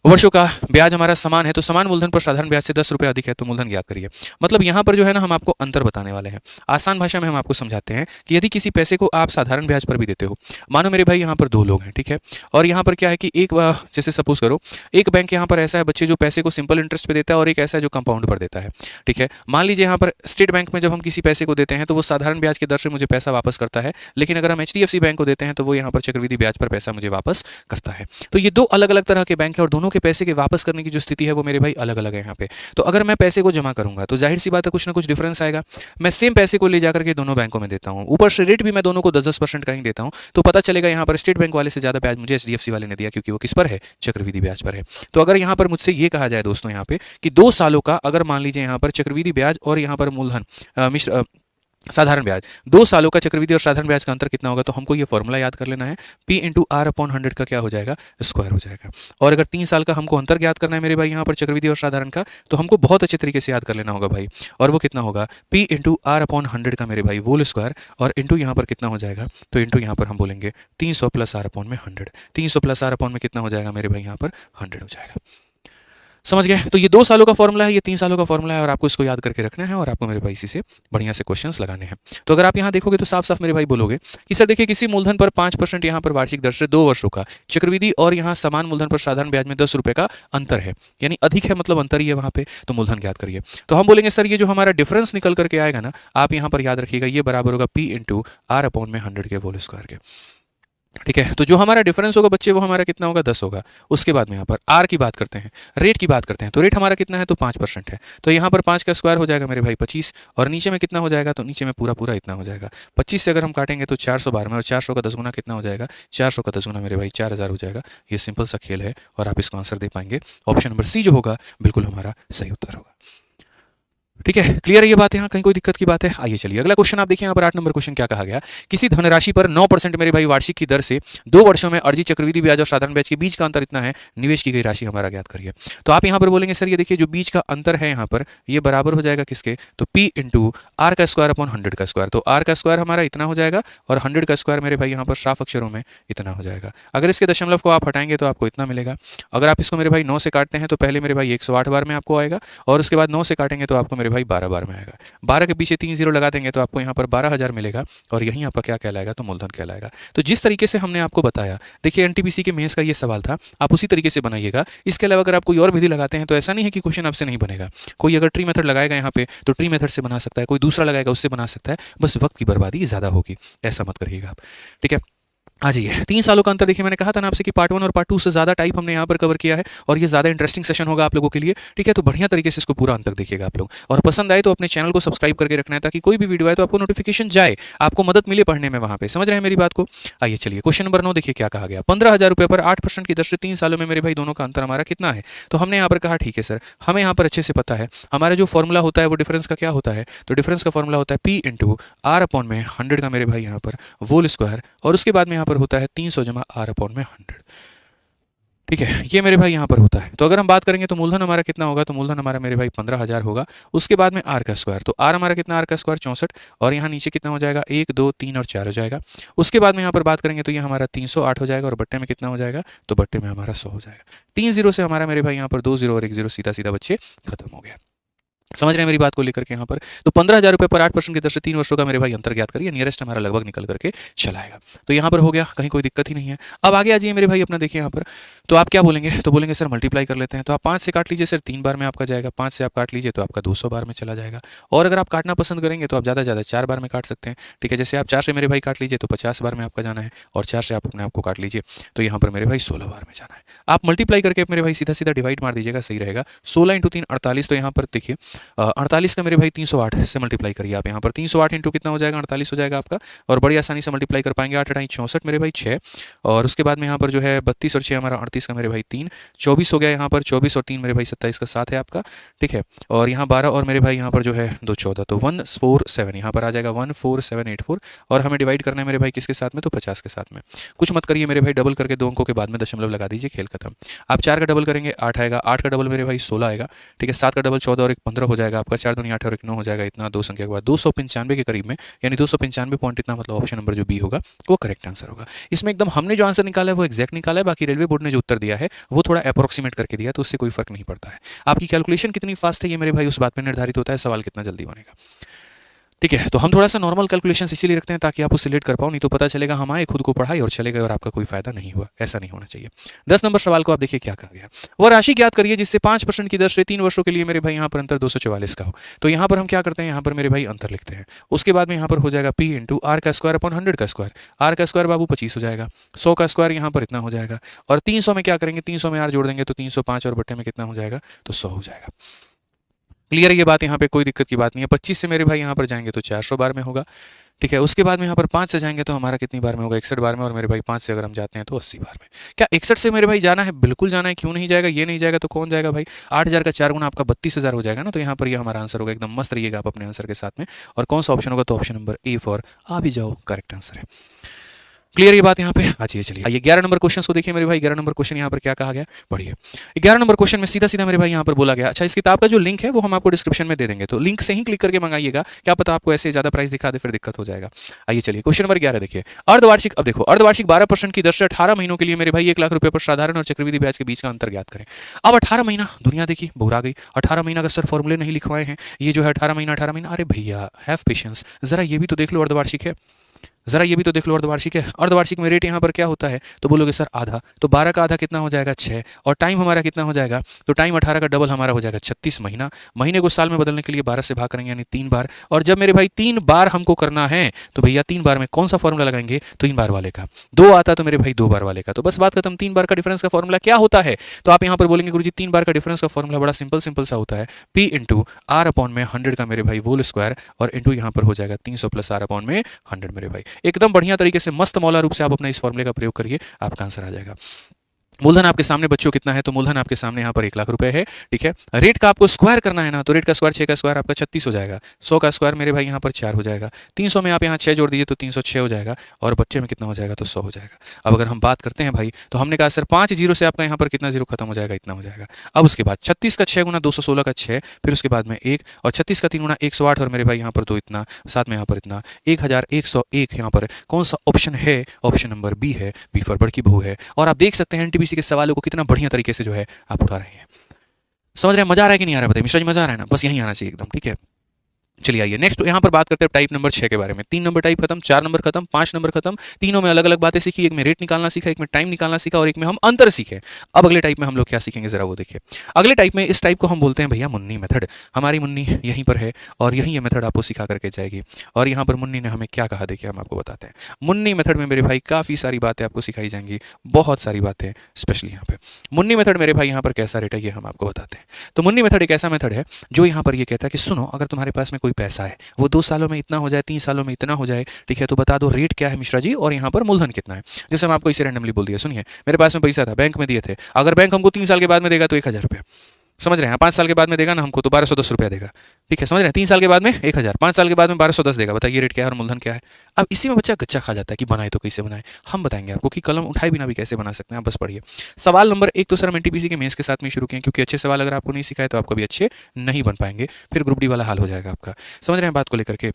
वर्षों का ब्याज हमारा समान है, तो समान मूलधन पर साधारण ब्याज से 10 रुपये अधिक है, तो मूलधन ज्ञात करिए। मतलब यहाँ पर जो है ना, हम आपको अंतर बताने वाले हैं। आसान भाषा में हम आपको समझाते हैं कि यदि किसी पैसे को आप साधारण ब्याज पर भी देते हो, मानो मेरे भाई यहाँ पर 2 लोग हैं, ठीक है, और यहाँ पर क्या है कि एक जैसे सपोज करो एक बैंक यहाँ पर ऐसा है बच्चे जो पैसे को सिंपल इंटरेस्ट पे देता है, और एक ऐसा है जो कंपाउंड पर देता है। ठीक है, मान लीजिए यहाँ पर स्टेट बैंक में जब हम किसी पैसे को देते हैं तो वो साधारण ब्याज की दर से मुझे पैसा वापस करता है, लेकिन अगर हम HDFC बैंक को देते हैं तो वो यहाँ पर चक्रवृद्धि ब्याज पर पैसा मुझे वापस करता है। तो ये 2 अलग अलग तरह के बैंक है, और दोनों के पैसे के वापस करने की जो स्थिति है वो मेरे भाई अलग अलग है यहाँ पे। तो अगर मैं पैसे को जमा करूंगा तो जाहिर सी बात है कुछ ना कुछ डिफरेंस आएगा। मैं सेम पैसे को ले जाकर के दोनों बैंकों में देता हूँ, ऊपर से रेट भी मैं दोनों को 10-10% का ही देता हूँ, तो पता चलेगा यहाँ पर स्टेट बैंक वाले से ज्यादा ब्याज मुझे HDFC वाले ने दिया, क्योंकि वो किस पर है, चक्रवृद्धि ब्याज पर है। तो अगर यहाँ पर मुझसे ये कहा जाए दोस्तों यहाँ पे कि 2 सालों का अगर मान लीजिए यहाँ पर चक्रवृद्धि ब्याज और यहाँ पर मूलधन साधारण ब्याज, 2 सालों का चक्रवृद्धि और साधारण ब्याज का अंतर कितना होगा, तो हमको ये फॉर्मूला याद कर लेना है, P इंटू R/100 का क्या हो जाएगा, स्क्वायर हो जाएगा। और अगर 3 साल का हमको अंतर ज्ञात करना है मेरे भाई यहाँ पर चक्रवृद्धि और साधारण का, तो हमको बहुत अच्छे तरीके से याद कर लेना होगा भाई, और वो कितना होगा, P इंटू R/100 का मेरे भाई होल स्क्वायर, और इंटू यहाँ पर कितना हो जाएगा, तो इंटू यहाँ पर हम बोलेंगे 300 प्लस R/100, 300 प्लस R/में कितना हो जाएगा मेरे भाई यहाँ पर 100 हो जाएगा। समझ गए। तो ये 2 सालों का फॉर्मूला है, ये 3 सालों का फॉर्मूला है, और आपको इसको याद करके रखना है, और आपको मेरे भाई इसी से बढ़िया से क्वेश्चंस लगाने हैं। तो अगर आप यहाँ देखोगे तो साफ साफ मेरे भाई बोलोगे कि सर देखिए किसी मूलधन पर 5% यहाँ पर वार्षिक दर से 2 वर्षों का चक्रवृद्धि, और यहाँ समान मूलधन पर साधारण ब्याज में 10 रुपये का अंतर है, यानी अधिक है मतलब अंतर ही है वहाँ पे, तो मूलधन ज्ञात करिए। तो हम बोलेंगे सर ये जो हमारा डिफरेंस निकल करके आएगा ना, आप यहाँ पर याद रखिएगा, ये बराबर होगा P इंटू R/100 के होल स्क्वायर के। ठीक है, तो जो हमारा डिफरेंस होगा बच्चे वो हमारा कितना होगा, 10 होगा। उसके बाद में यहाँ पर आर की बात करते हैं, रेट की बात करते हैं। तो रेट हमारा कितना है, तो 5% है, तो यहाँ पर 5 का स्क्वायर हो जाएगा मेरे भाई 25, और नीचे में कितना हो जाएगा, तो नीचे में पूरा पूरा इतना हो जाएगा। 25 से अगर हम काटेंगे तो 400 बार में, और 400 का 10 गुना कितना हो जाएगा, 400 का 10 गुना मेरे भाई 4000 हो जाएगा। ये सिंपल सा खेल है, और आप इसका आंसर दे पाएंगे। ऑप्शन नंबर सी जो होगा बिल्कुल हमारा सही उत्तर होगा। ठीक है, क्लियर है ये बात, यहाँ कहीं कोई दिक्कत की बात है? आइए चलिए अगला क्वेश्चन आप देखिए यहाँ पर 8 नंबर क्वेश्चन क्या कहा गया। किसी धनराशि पर 9% मेरे भाई वार्षिक की दर से 2 वर्षों में अर्जित चक्रवृद्धि ब्याज और साधारण ब्याज के बीच का अंतर इतना है, निवेश की गई राशि हमारा ज्ञात करिए। तो आप यहाँ पर बोलेंगे सर ये देखिए जो बीच का अंतर है यहाँ पर ये बराबर हो जाएगा किसके, तो P इंटू आर का स्क्वायर अपॉन 100 का स्क्वायर। तो आर का स्क्वायर हमारा इतना हो जाएगा और 100 का स्क्वायर मेरे भाई यहाँ पर साफ अक्षरों में इतना हो जाएगा। अगर इसके दशमलव को आप हटाएंगे तो आपको इतना मिलेगा। अगर आप इसको मेरे भाई 9 से काटते हैं तो पहले मेरे भाई 108 बार में आपको आएगा और उसके बाद 9 से काटेंगे तो आपको मेरे भाई 12 बार में आएगा। 12 के पीछे 3 जीरो लगा देंगे तो आपको यहाँ पर 12,000 मिलेगा और यही आपका क्या कहलाएगा, तो मूलधन कहलाएगा। तो जिस तरीके से हमने आपको बताया, देखिए एनटीपीसी के मेंस का ये सवाल था, आप उसी तरीके से बनाइएगा। इसके अलावा अगर आप कोई और विधि लगाते हैं तो ऐसा नहीं है कि क्वेश्चन आपसे नहीं बनेगा। कोई अगर ट्री मेथड लगाएगा यहाँ पे तो ट्री मेथड से बना सकता है, कोई दूसरा लगाएगा उससे बना सकता है, बस वक्त की बर्बादी ज़्यादा होगी, ऐसा मत करिएगा आप। ठीक है, आ जाइए 3 सालों का अंतर। देखिए मैंने कहा था ना आपसे कि पार्ट 1 और पार्ट 2 से ज़्यादा टाइप हमने यहाँ पर कवर किया है और ये ज़्यादा इंटरेस्टिंग सेशन होगा आप लोगों के लिए। ठीक है, तो बढ़िया तरीके से इसको पूरा अंत तक देखिएगा आप लोग, और पसंद आए तो अपने चैनल को सब्सक्राइब करके रखना है ताकि कोई भी वीडियो आए तो आपको नोटिफिकेशन जाए, आपको मदद मिले पढ़ने में वहाँ पे। समझ रहे हैं मेरी बात को? आइए चलिए क्वेश्चन नंबर 9 देखिए क्या कहा गया। 15,000 रुपये पर 8% की दर से 3 सालों में मेरे भाई दोनों का अंतर हमारा कितना है। तो हमने यहाँ पर कहा ठीक है सर, हमें यहाँ पर अच्छे से पता है हमारा जो फॉर्मूला होता है वो डिफरेंस का क्या होता है, तो डिफरेंस का फॉर्मूला होता है P इंटू आर अपॉन में 100 का मेरे भाई यहाँ पर होल स्क्वायर, और उसके बाद में यहाँ पर होता है 300 जमा आर अपॉन में 100। ठीक है, ये मेरे भाई यहाँ पर होता है। तो अगर हम बात करेंगे तो मूलधन हमारा कितना होगा, तो मूलधन हमारा मेरे भाई 15,000 होगा। उसके बाद में आर का स्क्वायर, तो आर हमारा कितना, आर का स्क्वायर 64, और यहाँ नीचे कितना हो जाएगा 1 2 3 और 4 हो जाएगा। उसके बाद में यहाँ पर बात करेंगे तो ये हमारा 308 हो जाएगा और बट्टे में कितना हो जाएगा, तो बट्टे में हमारा 100 हो जाएगा। 3 जीरो से हमारा मेरे भाई यहाँ पर 2 जीरो और 1 जीरो सीधा सीधा बच्चे खत्म हो गया। समझ रहे हैं मेरी बात को लेकर के यहाँ पर? तो 15,000 रुपये पर 8% की दर से 3 वर्षों का मेरे भाई अंतर ज्ञात करिए, नियरेस्ट हमारा लगभग निकल करके चलाएगा। तो यहाँ पर हो गया, कहीं कोई दिक्कत ही नहीं है। अब आगे आ जाइए मेरे भाई अपना, देखिए यहाँ पर तो आप क्या बोलेंगे, तो बोलेंगे सर मल्टीप्लाई कर लेते हैं। तो आप 5 से काट लीजिए सर, 3 बार में आपका जाएगा। 5 से आप काट लीजिए तो आपका 200 बार में चला जाएगा। और अगर आप काटना पसंद करेंगे तो आप ज़्यादा से ज़्यादा 4 बार में काट सकते हैं। ठीक है, जैसे आप 4 से मेरे भाई काट लीजिए तो 50 बार में आपका जाना है, और 4 से आप अपने आप को काट लीजिए तो यहाँ पर मेरे भाई 16 बार में जाना है। आप मल्टीप्लाई करके मेरे भाई सीधा सीधा डिवाइड मार दीजिएगा, सही रहेगा। 16 इंटू 3 48। तो यहाँ पर देखिए 48 मेरे भाई 308 से मल्टीप्लाई करिए आप। यहाँ पर 308 इंटू कितना हो जाएगा, 48 हो जाएगा आपका, और बड़ी आसानी से मल्टीप्लाई कर पाएंगे। 8 8 64 मेरे भाई 6, और उसके बाद में यहाँ पर जो है 32 और 6 हमारा 38 का मेरे भाई 3, 24 हो गया यहाँ पर। 24 और 3 मेरे भाई 27 का 7 है आपका। ठीक है, और यहाँ 12 और मेरे भाई यहाँ पर जो है 2 14, तो 147 यहाँ पर आ जाएगा 14784। और हमें डिवाइड करना है मेरे भाई किसके साथ में, तो 50 के साथ में। कुछ मत करिए मेरे भाई, डबल करके 2 अंकों के बाद में दशमलव लगा दीजिए, खेल खत्म। आप 4 का डबल करेंगे 8 आएगा, 8 का डबल मेरे भाई 16 आएगा। ठीक है, 7 का डबल 14 और 1 15 हो जाएगा आपका। 4 दूनी 8 और 1 9 हो जाएगा, इतना 2 संख्या के बाद 295 के करीब में, यानी 295 पॉइंट इतना, मतलब ऑप्शन नंबर जो बी होगा वो करेक्ट आंसर होगा। इसमें एकदम हमने जो आंसर निकाला है वो एग्जैक्ट निकाला है, बाकी रेलवे बोर्ड ने जो उत्तर दिया है वो थोड़ा अप्रोक्सीमेट करके दिया, तो उससे कोई फर्क नहीं पड़ता है। आपकी कैलकुलेशन कितनी फास्ट है ये मेरे भाई उस बात पर निर्धारित होता है, सवाल कितना जल्दी बनेगा। ठीक है, तो हम थोड़ा सा नॉर्मल कैलकुलेशन इसीलिए रखते हैं ताकि आप उससे लेट कर पाओ, नहीं तो पता चलेगा हम आए खुद को पढ़ाई और चले गए और आपका कोई फायदा नहीं हुआ। ऐसा नहीं होना चाहिए। 10 नंबर सवाल को आप देखिए क्या कहा गया। वह राशि ज्ञात करिए जिससे 5% की दर से 3 वर्षों के लिए मेरे भाई यहाँ पर अंतर 244 का हो। तो यहाँ पर हम क्या करते हैं, यहाँ पर मेरे भाई अंतर लिखते हैं। उसके बाद में यहाँ पर हो जाएगा P इंटू आर का स्क्वायर अपॉन 100 का स्क्वायर। आर का स्क्वायर बाबू 25 हो जाएगा, 100 का स्क्वायर यहाँ पर इतना हो जाएगा, और 300 में क्या करेंगे, 300 में आर जोड़ देंगे तो 305 और बट्टे में कितना हो जाएगा, तो 100 हो जाएगा। क्लियर है ये बात, यहाँ पे कोई दिक्कत की बात नहीं है। 25 से मेरे भाई यहाँ पर जाएंगे तो 400 बार में होगा। ठीक है, उसके बाद में यहाँ पर 5 से जाएंगे तो हमारा कितनी बार में होगा, 61 बार में, और मेरे भाई 5 से अगर हम जाते हैं तो 80 बार में। क्या 61 से मेरे भाई जाना है, बिल्कुल जाना है, क्यों नहीं जाएगा, ये नहीं जाएगा तो कौन जाएगा भाई। 8,000 का 4 गुना आपका 32,000 हो जाएगा ना, तो यहाँ पर ये हमारा आंसर होगा। एकदम मस्त रहिएगा आप अपने आंसर के साथ में। और कौन सा ऑप्शन होगा, तो ऑप्शन नंबर ए फॉर आ भी जाओ करेक्ट आंसर है। क्लियर ये बात यहाँ पे? आइए चलिए आइए 11 नंबर क्वेश्चन को देखिए मेरे भाई। 11 नंबर क्वेश्चन यहाँ पर क्या कहा गया, पढ़िए। 11 नंबर क्वेश्चन में सीधा सीधा मेरे भाई यहाँ पर बोला गया, अच्छा इस किताब का जो लिंक है वो हम आपको डिस्क्रिप्शन में दे देंगे, तो लिंक से ही क्लिक करके मंगाइएगा, क्या पता आपको ऐसे ज्यादा प्राइस दिखा दे फिर दिक्कत हो जाएगा। आइए चलिए क्वेश्चन नंबर 11 देखिए। अर्धवार्षिक, अब देखो अर्धवार्षिक 12% की दर से 18 महीनों के लिए मेरे भाई 1 लाख रुपए पर साधारण और चक्रवृद्धि ब्याज के बीच का अंतर ज्ञात करें। अब 18 महीना, दुनिया देखी बहुरा गई। 18 महीना का सर फॉर्मूले नहीं लिखवाए हैं, ये जो है 18 महीना 18 महीना, अरे भैया हैव पेशेंस, जरा ये भी तो देख लो अर्धवार्षिक है, जरा ये भी तो देख लो अर्धवार्षिक है। अर्धवार्षिक में रेट यहाँ पर क्या होता है, तो बोलोगे सर आधा, तो 12 का आधा कितना हो जाएगा 6, और टाइम हमारा कितना हो जाएगा, तो टाइम 18 का डबल हमारा हो जाएगा 36 महीना। महीने को साल में बदलने के लिए 12 से भाग करेंगे यानी 3 बार, और जब मेरे भाई 3 बार हमको करना है तो भैया 3 बार में कौन सा फॉर्मूला लगाएंगे, 3 बार वाले का। 2 आता तो मेरे भाई 2 बार वाले का, तो बस बात खत्म। 3 बार का डिफरेंस का फॉर्मूला क्या होता है, तो आप यहाँ पर बोलेंगे गुरुजी 3 बार का डिफरेंस का फॉर्मूला बड़ा सिंपल सा होता है, P इंटू आर अपॉन में 100 का मेरे भाई होल स्क्वायर, और इंटू यहाँ पर हो जाएगा 300 प्लस आर अपॉन में 100 मेरे भाई। एकदम बढ़िया तरीके से मस्त मौला रूप से आप अपना इस फॉर्मूले का प्रयोग करिए, आपका आंसर आ जाएगा। मूलधन आपके सामने बच्चों कितना है, तो मूलधन आपके सामने यहाँ पर 1,00,000 रुपए है। ठीक है, रेट का आपको स्क्वायर करना है ना, तो रेट का स्क्वायर 6 का स्क्वायर आपका 36 हो जाएगा। 100 का स्क्वायर मेरे भाई यहाँ पर 4 हो जाएगा। 300 में आप यहाँ 6 जोड़ दीजिए तो 306 हो जाएगा, और बच्चे में कितना हो जाएगा, तो 100 हो जाएगा। अब अगर हम बात करते हैं भाई, तो हमने कहा सर 5 जीरो से आपका यहाँ पर कितना जीरो खत्म हो जाएगा, इतना हो जाएगा। अब उसके बाद 36 का 6 गुना 216 का 6, फिर उसके बाद में 1, और 36 का 3 गुना 108, और मेरे भाई यहाँ पर 2 इतना, साथ में यहाँ पर इतना 1101 यहाँ पर कौन सा ऑप्शन है, ऑप्शन नंबर बी है, बी फॉर बड़की बहू है। और आप देख सकते हैं एनटीपीसी के सवालों को कितना बढ़िया तरीके से जो है आप उठा रहे हैं। समझ रहे हैं, मजा आ रहा है कि नहीं आ रहा है, बताइए मिश्रा जी, मजा आ रहा है ना, बस यही आना चाहिए एकदम। ठीक है, चलिए आइए नेक्स्ट यहाँ पर बात करते हैं टाइप नंबर 6 के बारे में। 3 नंबर टाइप खत्म, 4 नंबर खत्म, 5 नंबर खत्म। तीनों में अलग अलग बातें सीखी, एक में रेट निकालना सीखा, एक में टाइम निकालना सीखा, और एक में हम अंतर सीखे। अब अगले टाइप में हम लोग क्या सीखेंगे, जरा वो देखिए। अगले टाइप में, इस टाइप को हम बोलते हैं भैया मुन्नी मेथड। हमारी मुन्नी यहीं पर है, और यही ये मेथड आपको सिखा करके जाएगी। और यहाँ पर मुन्नी ने हमें क्या कहा, देखिए हम आपको बताते हैं। मुन्नी मेथड में मेरे भाई काफ़ी सारी बातें आपको सिखाई जाएंगी, बहुत सारी बातें, स्पेशली यहाँ पे। मुन्नी मेथड मेरे भाई यहाँ पर कैसा रेट है, ये हम आपको बताते हैं। तो मुन्नी मेथड एक ऐसा मेथड है जो यहाँ पर ये कहता है कि सुनो, अगर तुम्हारे पास में कोई पैसा है, वो 2 सालों में इतना हो जाए, 3 सालों में इतना हो जाए, ठीक है, तो बता दो रेट क्या है मिश्रा जी, और यहाँ पर मूलधन कितना है। जैसे हम आपको इसे रैंडमली बोल दिया, सुनिए मेरे पास में पैसा था, बैंक में दिए थे, अगर बैंक हमको 3 साल के बाद में देगा तो 1,000 रुपये, समझ रहे हैं। 5 साल के बाद में देगा ना हमको, तो 1,210 रुपया देगा। ठीक है, समझ रहे हैं। 3 साल के बाद में 1,000, 5 साल के बाद में 1,210 देगा। बताइए रेट क्या है और मूलधन क्या है। अब इसी में बच्चा गच्चा खा जाता है कि बनाए तो कैसे बनाए। हम बताएंगे आपको कि कलम उठाए बिना भी कैसे बना सकते हैं, आप बस पढ़िए। सवाल नंबर 1 तो सर हम एनटीपीसी के मेंस के साथ में शुरू किए, क्योंकि अच्छे सवाल अगर आपको नहीं सिखाए तो आप कभी अच्छे नहीं बन पाएंगे, फिर ग्रुप डी वाला हाल हो जाएगा आपका। समझ रहे हैं बात को लेकर के।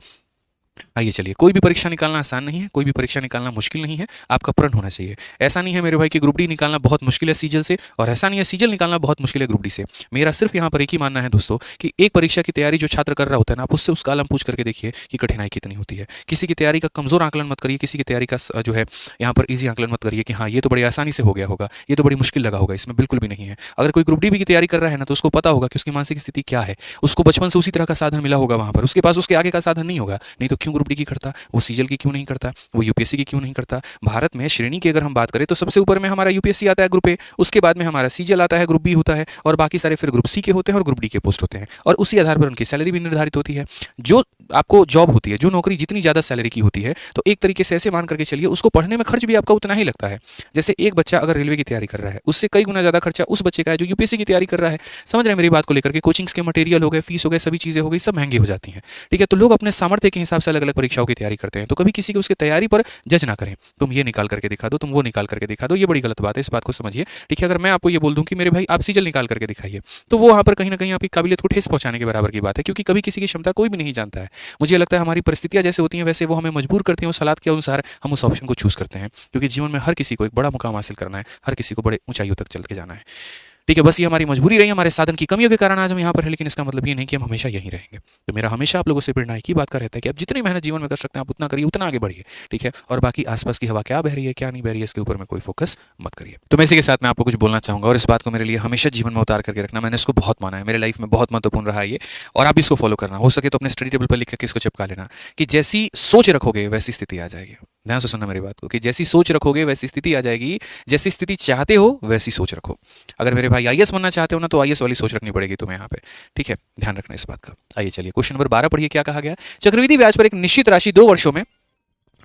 आइए चलिए, कोई भी परीक्षा निकालना आसान नहीं है, कोई भी परीक्षा निकालना मुश्किल नहीं है, आपका प्रण होना चाहिए। ऐसा नहीं है मेरे भाई कि ग्रुप डी निकालना बहुत मुश्किल है सीजल से, और ऐसा नहीं है सीजल निकालना बहुत मुश्किल है ग्रुप डी से। मेरा सिर्फ यहाँ पर एक ही मानना है दोस्तों, कि एक परीक्षा की तैयारी जो छात्र कर रहा होता है ना, आप उससे उसका आलम पूछ करके देखिए कि कठिनाई कितनी होती है। किसी की तैयारी का कमजोर आकलन मत करिए, किसी की तैयारी का जो है यहाँ पर ईजी आकलन मत करिए कि हाँ ये तो बड़ी आसानी से हो गया होगा, ये तो बड़ी मुश्किल लगा होगा, इसमें बिल्कुल भी नहीं है। अगर कोई ग्रुप डी की तैयारी कर रहा है ना, तो उसको पता होगा कि उसकी मानसिक स्थिति क्या है, उसको बचपन से उसी तरह का साधन मिला होगा वहाँ पर, उसके पास उसके आगे का साधन नहीं होगा, नहीं तो क्यों ग्रुप डी की करता, वो सीजल की क्यों नहीं करता, वो यूपीएससी की क्यों नहीं करता। भारत में श्रेणी की अगर हम बात करें तो सबसे ऊपर में हमारा यूपीएससी आता है ग्रुप ए, उसके बाद में हमारा सीजल आता है, ग्रुप बी होता है, और बाकी सारे फिर ग्रुप सी के होते हैं और ग्रुप डी के पोस्ट होते हैं, और उसी आधार पर उनकी सैलरी भी निर्धारित होती है। जो आपको जॉब होती है, जो नौकरी जितनी ज़्यादा सैलरी की होती है, तो एक तरीके से ऐसे मान करके चलिए उसको पढ़ने में खर्च भी आपका उतना ही लगता है। जैसे एक बच्चा अगर रेलवे की तैयारी कर रहा है, उससे कई गुना ज़्यादा खर्चा उस बच्चे का है जो यूपीएससी की तैयारी कर रहा है। समझ रहे हैं मेरी बात को लेकर के। कोचिंग्स के मटेरियल हो गए, फीस हो गए, सभी चीज़ें हो गई, सब महंगी हो जाती हैं। ठीक है, तो लोग अपने सामर्थ्य के हिसाब से अलग अलग परीक्षाओं की तैयारी करते हैं, तो कभी किसी की उसकी तैयारी पर जज ना करें, तुम ये निकाल करके दिखा दो, तुम वो निकाल करके दिखा दो, ये बड़ी गलत बात है, इस बात को समझिए। ठीक है, अगर मैं आपको ये बोल दूं कि मेरे भाई आप सीजल निकाल करके दिखाइए, तो वो वहाँ पर कहीं ना कहीं आपकी काबिलियत को ठेस पहुंचाने के बराबर की बात है, क्योंकि कभी किसी की क्षमता कोई भी नहीं जानता है। मुझे लगता है हमारी परिस्थितियां जैसे होती हैं वैसे वो हमें मजबूर करती हैं, उस हालात के अनुसार हम उस ऑप्शन को चूज करते हैं, क्योंकि जीवन में हर किसी को एक बड़ा मुकाम हासिल करना है, हर किसी को बड़े ऊंचाइयों तक चल के जाना है। ठीक है, बस ये हमारी मजबूरी रही, हमारे साधन की कमियों के कारण आज हम यहाँ पर हैं, लेकिन इसका मतलब ये नहीं कि हम हमेशा यहीं रहेंगे। तो मेरा हमेशा आप लोगों से प्रेरणा एक ही बात का रहता है कि आप जितनी मेहनत जीवन में कर सकते हैं आप उतना करिए, उतना आगे बढ़िए। ठीक है, और बाकी आसपास की हवा क्या बह रही है क्या नहीं बह रही है इसके ऊपर में कोई फोकस मत करिए। तो मैं इसी के साथ में आपको कुछ बोलना चाहूंगा, और इस बात को मेरे लिए हमेशा जीवन में उतार करके रखना, मैंने इसको बहुत माना है, मेरे लाइफ में बहुत महत्वपूर्ण रहा है ये, और आप इसको फॉलो करना। हो सके तो अपने स्टडी टेबल पर लिख करके इसको चिपका लेना कि जैसी सोच रखोगे वैसी स्थिति आ जाएगी। ध्यान से सुनना मेरी बात को, कि जैसी सोच रखोगे वैसी स्थिति आ जाएगी, जैसी स्थिति चाहते हो वैसी सोच रखो। अगर मेरे भाई आईएएस बनना चाहते हो ना, तो आईएएस वाली सोच रखनी पड़ेगी तुम्हें यहाँ पे। ठीक है, ध्यान रखना इस बात का। आइए चलिए क्वेश्चन नंबर 12 पढ़िए, क्या कहा गया। चक्रवृद्धि ब्याज पर एक निश्चित राशि 2 वर्षों में,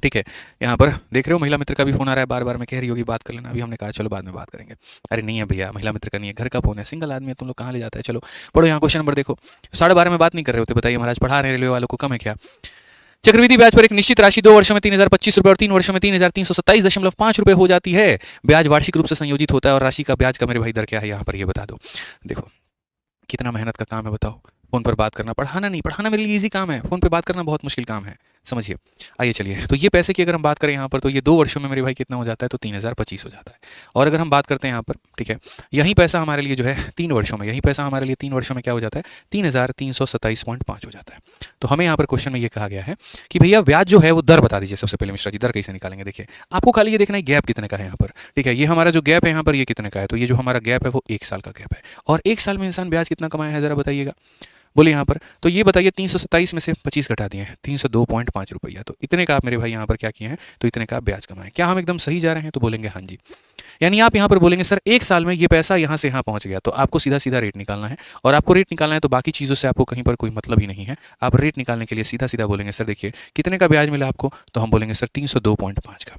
ठीक है, यहाँ पर देख रहे हो महिला मित्र का भी फोन आ रहा है, बार बार मैं कह रही होगी बात कर लेना, अभी हमने कहा चलो बाद में बात करेंगे। अरे नहीं है भैया, महिला मित्र का नहीं है, घर का फोन है, सिंगल आदमी है, तुम लोग कहाँ ले जाता है। चलो पढ़ो यहाँ क्वेश्चन नंबर देखो। 12:30 में बात नहीं कर रहे होते, बताइए महाराज, पढ़ा रहे हैं, रेलवे वालों को कम है क्या। चक्रवृद्धि ब्याज पर एक निश्चित राशि 2 वर्षों में 3,025 रुपए और 3 वर्षों में 3,327.5 रुपए हो जाती है। ब्याज वार्षिक रूप से संयोजित होता है, और राशि का ब्याज का मेरे भाई दर क्या है यहाँ पर ये बता दो। देखो कितना मेहनत का काम है बताओ, फोन पर बात करना, पढ़ाना नहीं, पढ़ाना मेरे लिए इजी काम है, फोन पे बात करना बहुत मुश्किल काम है, समझिए। आइए चलिए, तो ये पैसे की अगर हम बात करें यहाँ पर, तो ये 2 वर्षों में मेरे भाई कितना हो जाता है, तो 3,025 हो जाता है। और अगर हम बात करते हैं यहाँ पर, ठीक है, यही पैसा हमारे लिए जो है 3 वर्षों में, यही पैसा हमारे लिए 3 वर्षों में क्या हो जाता है, 3,327.5 हो जाता है। तो हमें यहाँ पर क्वेश्चन में ये कहा गया है कि भैया ब्याज जो है वो दर बता दीजिए। सबसे पहले मिश्रा जी दर कैसे निकालेंगे, देखिए आपको खाली ये देखना है गैप कितने का है यहाँ पर। ठीक है, ये हमारा जो गैप है यहाँ पर ये कितने का है, तो ये जो हमारा गैप है वो 1 साल का गैप है। और 1 साल में इंसान ब्याज कितना कमाया है जरा बताइएगा, बोलिए यहाँ पर। तो ये बताइए 327 में से 25 घटा दिए हैं, 302.5 रुपया, तो इतने का आप मेरे भाई यहाँ पर क्या किए हैं, तो इतने का आप ब्याज कमाए। क्या हम एकदम सही जा रहे हैं, तो बोलेंगे हाँ जी। यानी आप यहाँ पर बोलेंगे सर 1 साल में ये पैसा यहाँ से यहाँ पहुँच गया, तो आपको सीधा सीधा रेट निकालना है, और आपको रेट निकालना है तो बाकी चीज़ों से आपको कहीं पर कोई मतलब ही नहीं है। आप रेट निकालने के लिए सीधा सीधा बोलेंगे सर देखिए कितने का ब्याज मिला आपको, तो हम बोलेंगे सर 302.5 का।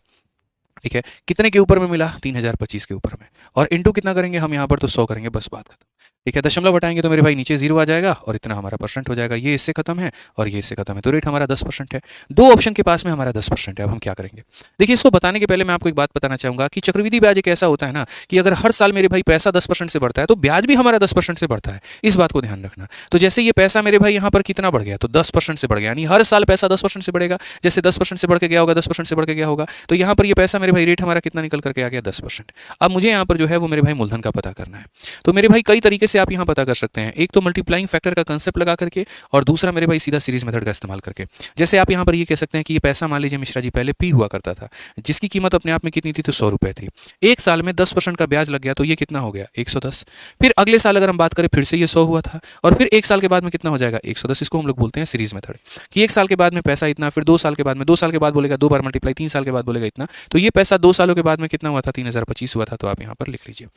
ठीक है, कितने के ऊपर में मिला, 3025 के ऊपर में, और इंटू कितना करेंगे हम यहाँ पर, तो 100 करेंगे, बस बात खत्म। ठीक है, दशमलव हटाएंगे तो मेरे भाई नीचे 0 आ जाएगा और इतना हमारा परसेंट हो जाएगा। ये इससे खत्म है और ये इससे खत्म है, तो रेट हमारा 10% है। दो ऑप्शन के पास में हमारा 10% है। अब हम क्या करेंगे, देखिए इसको बताने के पहले मैं आपको एक बात बताना चाहूंगा कि चक्रवृद्धि ब्याज एक ऐसा होता है ना कि अगर हर साल मेरे भाई पैसा 10% से बढ़ता है तो ब्याज भी हमारा 10% से बढ़ता है, इस बात को ध्यान रखना। तो जैसे ये पैसा मेरे भाई यहाँ पर कितना बढ़ गया, तो 10% से बढ़ गया, यानी हर साल पैसा 10% से बढ़ेगा। जैसे 10% से बढ़ के गया होगा, 10% से बढ़ के गया होगा, तो यहाँ पर ये पैसा मेरे भाई रेट हमारा कितना निकल करके आ गया, 10%। अब मुझे यहाँ पर जो है वो मेरे भाई मूलधन का पता करना है। तो मेरे भाई कई तरीके से आप यहाँ पता कर सकते हैं, एक तो मल्टीप्लाइंग फैक्टर का कंसेप्ट लगा करके, और दूसरा मेरे भाई सीधा सीरीज मेथड का इस्तेमाल करके। जैसे आप यहाँ पर ये कह सकते हैं कि ये पैसा मान लीजिए मिश्रा जी पहले पी हुआ करता था, जिसकी कीमत अपने आप में कितनी थी, तो 100 रुपए थी। एक साल में 10% का ब्याज लग गया तो ये कितना हो गया, 110। फिर अगले साल अगर हम बात करें फिर से ये 100 हुआ था, और फिर एक साल के बाद में कितना हो जाएगा, 110। इसको हम लोग बोलते हैं सीरीज मेथड, कि एक साल के बाद में पैसा इतना, फिर 2 साल के बाद में, 2 साल के बाद बोलेगा 2 बार मल्टीप्लाई, 3 साल के बाद बोलेगा इतना, तो ये पैसा 2 सालों के बाद में कितना हुआ था, 3025 हुआ था। तो आप यहाँ पर लिख लीजिए,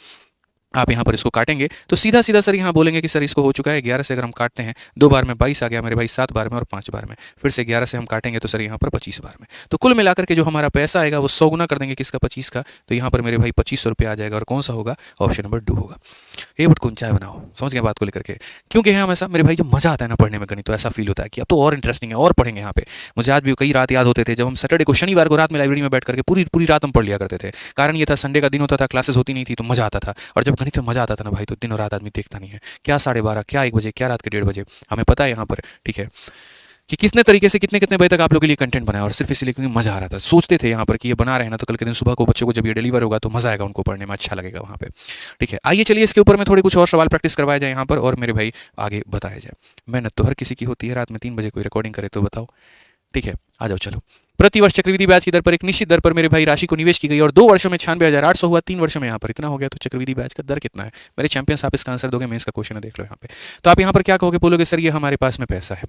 आप यहाँ पर इसको काटेंगे तो सीधा सीधा सर यहाँ बोलेंगे कि सर इसको हो चुका है 11 से, अगर हम काटते हैं 2 बार में 22 आ गया मेरे भाई, 7 बार में और 5 बार में, फिर से 11 से हम काटेंगे तो सर यहाँ पर 25 बार में। तो कुल मिलाकर के जो हमारा पैसा आएगा वो 100 गुना कर देंगे किसका, 25 का, तो यहाँ पर मेरे भाई 2500 रुपये आ जाएगा। और कौन सा होगा, ऑप्शन नंबर 2 होगा। ये बट कौन चाय बनाओ, समझ गए बात को लेकर के। क्योंकि हम ऐसा मेरे भाई जब मजा आता है ना पढ़ने में गणित, तो ऐसा फील होता है कि अब तो और इंटरेस्टिंग है और पढ़ेंगे यहाँ पे। मुझे आज भी कई रात याद होते थे जब हम सैटरडे को, शनिवार को रात में लाइब्रेरी में बैठ करके पूरी पूरी रात हम पढ़ लिया करते थे। कारण ये था संडे का दिन होता था, क्लासेस होती नहीं थी, तो मजा आता था। और जब गणित में मजा आता था ना भाई, तो दिन और रात आदमी देखता नहीं है, क्या 12:30, क्या 1 बजे, क्या रात के 1:30 बजे, हमें पता है यहाँ पर, ठीक है, कि कितने तरीके से कितने कितने बजे तक आप लोगों के लिए कंटेंट बनाया, और सिर्फ इसलिए क्योंकि मजा आ रहा था। सोचते थे यहाँ पर कि ये बना रहे हैं ना, तो कल के दिन सुबह को बच्चों को जब ये डिलीवर होगा तो मजा आएगा, उनको पढ़ने में अच्छा लगेगा वहाँ पे। ठीक है, आइए चलिए इसके ऊपर में थोड़े कुछ और सवाल प्रैक्टिस करवाया जाए यहाँ पर, और मेरे भाई आगे बताया जाए। मेहनत तो हर किसी की होती है, रात में 3 बजे कोई रिकॉर्डिंग करे तो बताओ। ठीक है, आ जाओ चलो। प्रतिवर्ष चक्रवृद्धि ब्याज की दर पर एक निश्चित दर पर मेरे भाई राशि को निवेश की गई और 2 वर्षों में 96,800 हुआ, 3 वर्षों में यहाँ पर इतना हो गया, तो चक्रवृद्धि ब्याज का दर कितना है मेरे चैंपियंस। आप इसका आंसर दोगे, मैं इसका क्वेश्चन है, देख लो यहाँ पे। तो आप यहाँ पर क्या कहोगे, बोलोगे सर ये हमारे पास में पैसा है,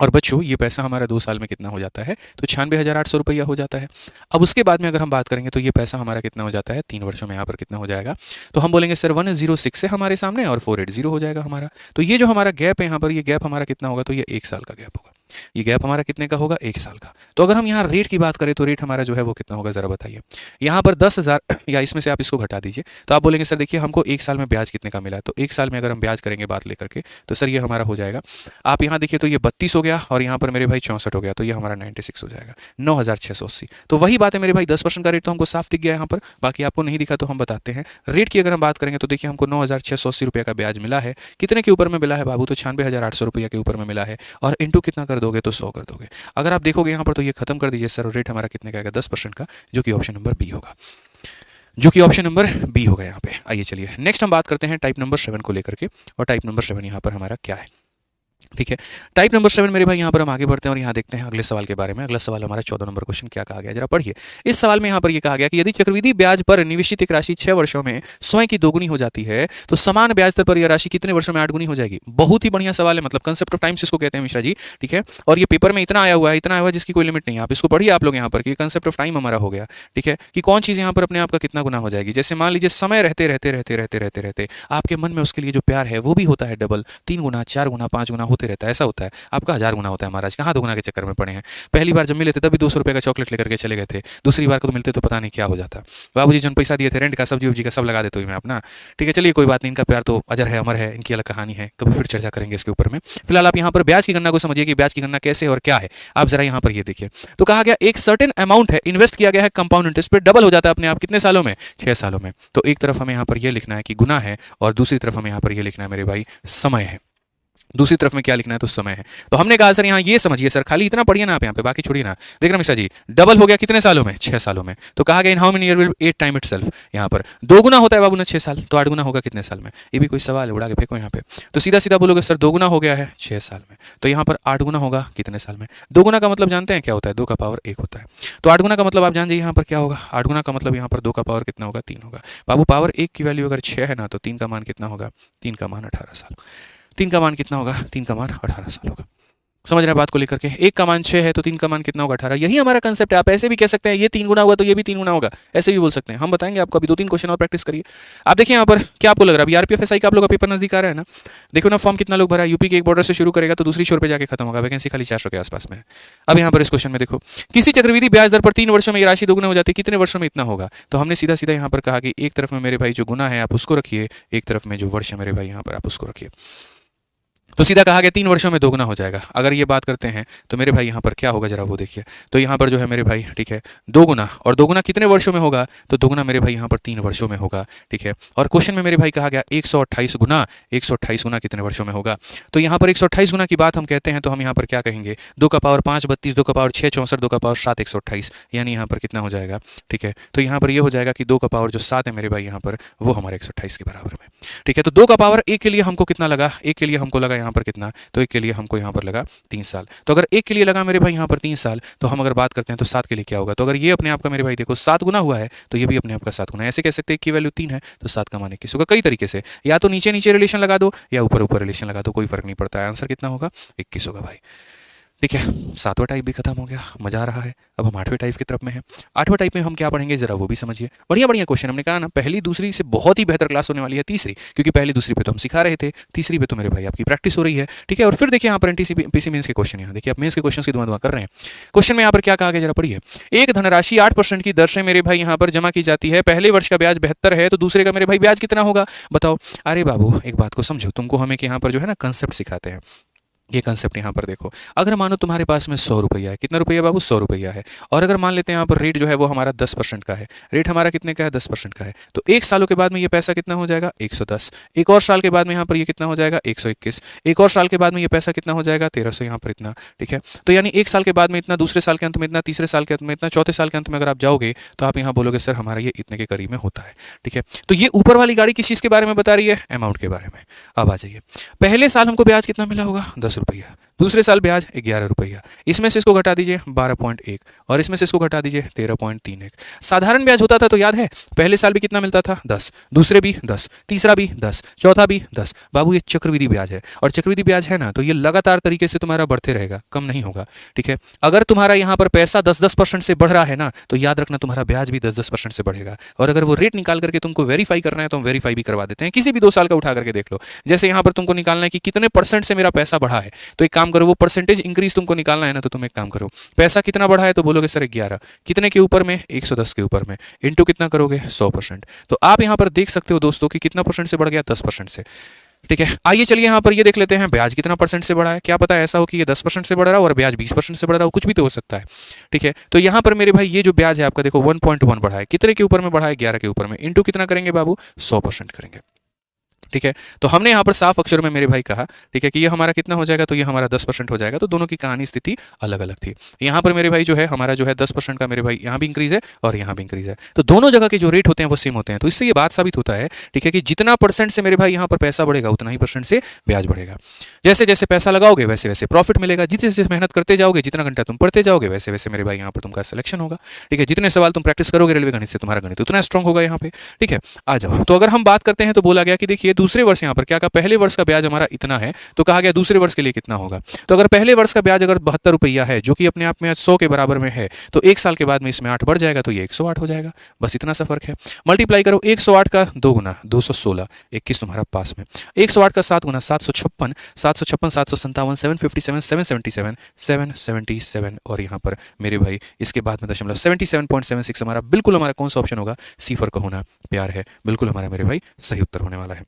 और बच्चों ये पैसा हमारा 2 साल में कितना हो जाता है, तो 96,800 रुपया हो जाता है। अब उसके बाद में अगर हम बात करेंगे तो ये पैसा हमारा कितना हो जाता है, 3 वर्षों में यहाँ पर कितना हो जाएगा, तो हम बोलेंगे सर 106 है हमारे सामने और 480 हो जाएगा हमारा। तो ये जो हमारा गैप है यहाँ पर, ये गैप हमारा कितना होगा, तो ये 1 साल का गैप होगा। ये गैप हमारा कितने का होगा, 1 साल का। तो अगर हम यहाँ रेट की बात करें तो रेट हमारा जो है वो कितना होगा, जरा बताइए। यहाँ पर 10,000 या इसमें से आप इसको घटा दीजिए, तो आप बोलेंगे सर देखिए हमको 1 साल में ब्याज कितने का मिला है, तो 1 साल में अगर हम ब्याज करेंगे बात लेकर के, तो सर ये हमारा हो जाएगा, आप यहाँ देखिए तो ये 32 हो गया, और यहाँ पर मेरे भाई 64 हो गया, तो ये हमारा 96 हो जाएगा, 9,680। तो वही बात है मेरे भाई, 10% का रेट तो हमको साफ दिख गया यहाँ पर, बाकी आपको नहीं दिखा तो हम बताते हैं। रेट की अगर हम बात करेंगे तो देखिए हमको 9,680 रुपये का ब्याज मिला है। कितने के ऊपर में मिला है बाबू, तो 96,800 रुपये के ऊपर में मिला है, और इंटू कितना कर दोगे, तो 100 कर दोगे। अगर आप देखोगे यहाँ पर तो ये खत्म कर दीजिए सर, रेट हमारा कितने का आएगा, 10% का, जो कि ऑप्शन नंबर बी होगा, जो कि ऑप्शन नंबर बी होगा यहाँ पे। आइए चलिए नेक्स्ट हम बात करते हैं टाइप नंबर 7 को लेकर के, और टाइप नंबर 7 यहाँ पर हमारा क्या है। ठीक है, टाइप नंबर 7 मेरे भाई यहाँ पर हम आगे बढ़ते हैं और यहाँ देखते हैं अगले सवाल के बारे में। अगला सवाल हमारा 14 नंबर क्वेश्चन क्या कहा गया, जरा पढ़िए। इस सवाल में यहाँ पर ये कहा गया कि यदि चक्रवृद्धि ब्याज पर निवेशित एक राशि 6 वर्षों में स्वयं की दोगुनी हो जाती है, तो समान ब्याज दर पर यह राशि कितने वर्षों में 8 गुनी हो जाएगी। बहुत ही बढ़िया सवाल है, मतलब कंसेप्ट ऑफ टाइम्स इसको कहते हैं मिश्रा जी। ठीक है, और ये पेपर में इतना आया हुआ है, इतना आया हुआ है जिसकी कोई लिमिट नहीं है। आप इसको पढ़िए आप लोग यहाँ पर कि कंसेप्ट ऑफ टाइम हमारा हो गया। ठीक है, कि कौन चीज़ यहाँ पर अपने आप का कितना गुना हो जाएगी। जैसे मान लीजिए समय रहते रहते रहते रहते रहते रहते आपके मन में उसके लिए जो प्यार है वो भी होता है डबल, 3 गुना 4 गुना 5 गुना होते रहता है, ऐसा होता है। आपका 1000 गुना होता है महाराज, कहाँ 2 गुना के चक्कर में पड़े हैं। पहली बार जब मिले थे तभी 200 रुपये का चॉकलेट लेकर के चले गए थे, दूसरी बार को तो मिलते तो पता नहीं क्या हो जाता। बाबूजी जो पैसा दिए थे रेंट का, सब्जी उब्जी का सब लगा देते हुए मैं अपना। ठीक है, चलिए कोई बात नहीं, इनका प्यार तो अजर है अमर है, इनकी अलग कहानी है, कभी फिर चर्चा करेंगे इसके ऊपर में। फिलहाल आप यहाँ पर ब्याज की गणना को समझिए कि ब्याज की गणना कैसे और क्या है। आप जरा यहाँ पर ये देखिए, तो कहा गया एक सर्टेन अमाउंट है इन्वेस्ट किया गया है कंपाउंड इंटरेस्ट पे, डबल हो जाता है अपने आप कितने सालों में, 6 सालों में। तो एक तरफ हमें यहाँ पर यह लिखना है कि गुना है, और दूसरी तरफ हमें यहाँ पर यह लिखना है मेरे भाई समय है। दूसरी तरफ में क्या लिखना है, तो समय है। तो हमने कहा सर यहाँ ये समझिए सर, खाली इतना पढ़िए ना आप यहाँ पे, बाकी छोड़िए ना। देख रहे मिश्रा जी, डबल हो गया कितने सालों में, 6 सालों में। तो कहा गया in how many year will 8 time itself, यहाँ पर 2 गुना होता है बाबू ना 6 साल, तो 8 गुना होगा कितने साल में। ये भी कोई सवाल है, उड़ा के फेंको यहाँ पे। तो सीधा सीधा बोलोगे सर 2 गुना हो गया है 6 साल में, तो यहाँ पर 8 गुना होगा कितने साल में। 2 गुना का मतलब जानते हैं क्या होता है, 2 का पावर 1 होता है। तो 8 गुना का मतलब आप जान जाइए यहाँ पर क्या होगा, 8 गुना का मतलब यहाँ पर 2 का पावर कितना होगा, 3 होगा। बाबू पावर 1 की वैल्यू अगर 6 है ना, तो 3 का मान कितना होगा, 3 का मान 18 साल। 3 का मान कितना होगा, 3 का मान 18 साल होगा। समझ रहे हैं बात को लेकर के, एक का मान 6 है तो 3 का मान कितना होगा 18। यही हमारा कंसेप्ट है। आप ऐसे भी कह सकते हैं ये 3 गुना हुआ तो ये भी 3 गुना होगा, ऐसे भी बोल सकते हैं। हम बताएंगे आपको, अभी 2-3 क्वेश्चन और प्रैक्टिस करिए। आप देखिए यहाँ पर क्या आपको लग रहा है, अभी आरपीएफ एसआई का आप लोग का पेपर नजदीक आ रहा है ना। देखो ना फॉर्म कितना लोग भरा है, यूपी के एक बॉर्डर से शुरू करेगा तो दूसरी छोर पे जाके खत्म होगा, वैकेंसी खाली 400 के आसपास में है। अब यहाँ पर इस क्वेश्चन में देखो, किसी चक्रवृद्धि ब्याज दर पर 3 वर्षों में ये राशि दोगुना हो जाती है, कितने वर्षों में इतना होगा। तो हमने सीधा सीधा यहाँ पर कहा कि एक तरफ में मेरे भाई जो गुना है आप उसको रखिए, एक तरफ में जो वर्ष है मेरे भाई यहाँ पर आप उसको रखिए। तो सीधा कहा गया 3 वर्षों में दोगुना हो जाएगा। अगर ये बात करते हैं तो मेरे भाई यहाँ पर क्या होगा जरा वो देखिए। तो यहाँ पर जो है मेरे भाई ठीक है दोगुना, और दोगुना कितने वर्षों में होगा, तो दोगुना मेरे भाई यहाँ पर 3 वर्षों में होगा, ठीक है। और क्वेश्चन में मेरे भाई कहा गया 128 गुना, 128 गुना कितने वर्षों में होगा। तो यहाँ पर 128 गुना की बात हम कहते हैं तो हम यहाँ पर क्या कहेंगे, 2 का पावर 5 32, 2 का पावर 6 64, 2 का पावर 7 128, यानी यहाँ पर कितना हो जाएगा, ठीक है। तो यहाँ पर ये हो जाएगा कि 2 का पावर जो 7 है मेरे भाई यहाँ पर वो हमारे 128 के बराबर में, ठीक है। तो 2 का पावर 1 के लिए हमको कितना लगा, 1 के लिए हमको लगा यहाँ पर कितना, तो 1 के लिए हमको यहाँ पर लगा 3 साल। तो अगर 1 के लिए लगा मेरे भाई यहाँ पर 3 साल, तो हम अगर बात करते हैं तो 7 के लिए क्या होगा। तो अगर ये अपने आप का मेरे भाई देखो 7 गुना हुआ है तो ये भी अपने आप का 7 गुना है। ऐसे कह सकते हैं कि वैल्यू 3 है तो 7 का मान 21 होगा। कई तरीके से, या तो नीचे नीचे रिलेशन लगा दो या ऊपर ऊपर रिलेशन लगा दो, कोई फर्क नहीं पड़ता है। आंसर कितना होगा, 21 होगा भाई, ठीक है। 7वां टाइप भी खत्म हो गया, मजा आ रहा है। अब हम 8वें टाइप की तरफ में है। 8वें टाइप में हम क्या पढ़ेंगे जरा वो भी समझिए। बढ़िया बढ़िया क्वेश्चन, हमने कहा ना पहली दूसरी से बहुत ही बेहतर क्लास होने वाली है तीसरी, क्योंकि पहली दूसरी पे तो हम सिखा रहे थे, तीसरी पे तो मेरे भाई आपकी प्रैक्टिस हो रही है, ठीक है। और फिर देखिए यहाँ पर एनटीपीसी मेंस के क्वेश्चन, यहाँ देखिए आप मेंस के क्वेश्चन की दुआ कर रहे हैं। क्वेश्चन में यहाँ पर क्या कहा गया जरा पढ़िए। एक धनराशि 8% की दर से मेरे भाई यहाँ पर जमा की जाती है, पहले वर्ष का ब्याज 72 है तो दूसरे का मेरे भाई ब्याज कितना होगा बताओ। अरे बाबू एक बात को समझो, तुमको हमें यहाँ पर जो है ना कंसेप्ट सिखाते हैं। ये कंसेप्ट यहाँ पर देखो, अगर मानो तुम्हारे पास में 100 रुपया है, कितना रुपया बाबू 100 रुपया है, और अगर मान लेते हैं यहाँ पर रेट जो है वो हमारा 10% का है, रेट हमारा कितने का है 10% का है, तो 1 सालों के बाद में ये पैसा कितना हो जाएगा 110, एक और साल के बाद में यहाँ पर ये कितना हो जाएगा 121, एक और साल के बाद में ये पैसा कितना हो जाएगा 1300 यहाँ पर इतना, ठीक है। तो यानी 1 साल के बाद में इतना, दूसरे साल के अंत में इतना, तीसरे साल के अंत में इतना, चौथे साल के अंत में अगर आप जाओगे तो आप यहाँ बोलोगे सर हमारा ये इतने के करीब में होता है, ठीक है। तो ये ऊपर वाली गाड़ी किस चीज़ के बारे में बता रही है, अमाउंट के बारे में। अब आ जाइए, पहले साल हमको ब्याज कितना मिला होगा 10 रुपया, दूसरे साल ब्याज 11 रुपया, इसमें से इसको घटा दीजिए 12.1 और इसमें से इसको घटा दीजिए 13.31। साधारण ब्याज होता था तो याद है पहले साल भी कितना मिलता था 10, दूसरे भी 10, तीसरा भी 10, चौथा भी 10। बाबू ये चक्रवृद्धि ब्याज है, और चक्रवृद्धि ब्याज है ना तो ये लगातार तरीके से तुम्हारा बढ़ते रहेगा, कम नहीं होगा, ठीक है। अगर तुम्हारा यहाँ पर पैसा 10-10% से बढ़ रहा है ना तो याद रखना तुम्हारा ब्याज भी 10-10% से बढ़ेगा। और अगर वो रेट निकाल करके तुमको वेरीफाई करना है तो हम वेरीफाई भी करवा देते हैं, किसी भी 2 साल का उठा करके देख लो। जैसे यहाँ पर तुमको निकालना है कि कितने % से मेरा पैसा बढ़ा है, तो एक काम करो, वो परसेंटेज इंक्रीज तुमको निकालना है ना, तो तुम एक काम करो, पैसा कितना बढ़ा है तो बोलोगे सर 11, कितने के ऊपर में 110 के ऊपर में, इंटू कितना करोगे 100%। तो आप यहाँ पर देख सकते हो दोस्तों कि कितना % से बढ़ गया 10% से, ठीक है। आइए चलिए यहाँ पर ये देख लेते हैं ब्याज कितना % से बढ़ा है। क्या पता ऐसा हो कि ये 10% से बढ़ रहा हो और ब्याज 20% से बढ़ रहा हो, कुछ भी तो हो सकता है, ठीक है। तो यहाँ पर मेरे भाई ये जो ब्याज है आपका देखो 1.1 बढ़ा है, कितने के ऊपर में बढ़ा है 11 के ऊपर में, इंटू कितना करेंगे बाबू 100% करेंगे, ठीक है। तो हमने यहाँ पर साफ अक्षर में मेरे भाई कहा, ठीक है, कि ये हमारा कितना हो जाएगा, तो ये हमारा 10% हो जाएगा। तो दोनों की कहानी स्थिति अलग अलग थी। यहाँ पर मेरे भाई जो है हमारा जो है 10% का मेरे भाई यहाँ भी इंक्रीज है और यहाँ भी इंक्रीज है, तो दोनों जगह के जो रेट होते हैं वो सेम होते हैं। तो इससे ये बात साबित होता है, ठीक है, कि जितना % से मेरे भाई यहाँ पर पैसा बढ़ेगा उतना ही % से ब्याज बढ़ेगा। जैसे जैसे पैसा लगाओगे वैसे वैसे प्रॉफिट मिलेगा, जितने जैसे मेहनत करते जाओगे, जितना घंटा तुम पढ़ते जाओगे वैसे वैसे मेरे भाई यहाँ पर तुमका सिलेक्शन होगा, ठीक है। जितने सवाल तुम प्रैक्टिस करोगे रेलवे गणित से तुम्हारा गणित उतना स्ट्रॉन्ग होगा यहाँ पे, ठीक है। आ जाओ, तो अगर हम बात करते हैं तो बोला गया कि देखिए दूसरे वर्ष यहाँ पर क्या, पहले वर्ष का ब्याज हमारा इतना है, तो कहा गया दूसरे वर्ष के लिए कितना होगा। तो अगर पहले वर्ष का ब्याज अगर 72 रुपया है जो कि अपने आप में 100 के बराबर में है, तो 1 साल के बाद में इसमें 8 बढ़ जाएगा तो ये 108 हो जाएगा। बस इतना सा फर्क है। मल्टीप्लाई करो 108 का 2 गुना 216, 21 तुम्हारा पास में, 108 का 7 गुना 756, 757 757 757 777 777, और यहाँ पर मेरे भाई इसके बाद में दशमलव 77.76 हमारा बिल्कुल हमारा कौन सा ऑप्शन होगा, सी फॉर का होना प्यार है, बिल्कुल हमारा मेरे भाई सही उत्तर होने वाला है।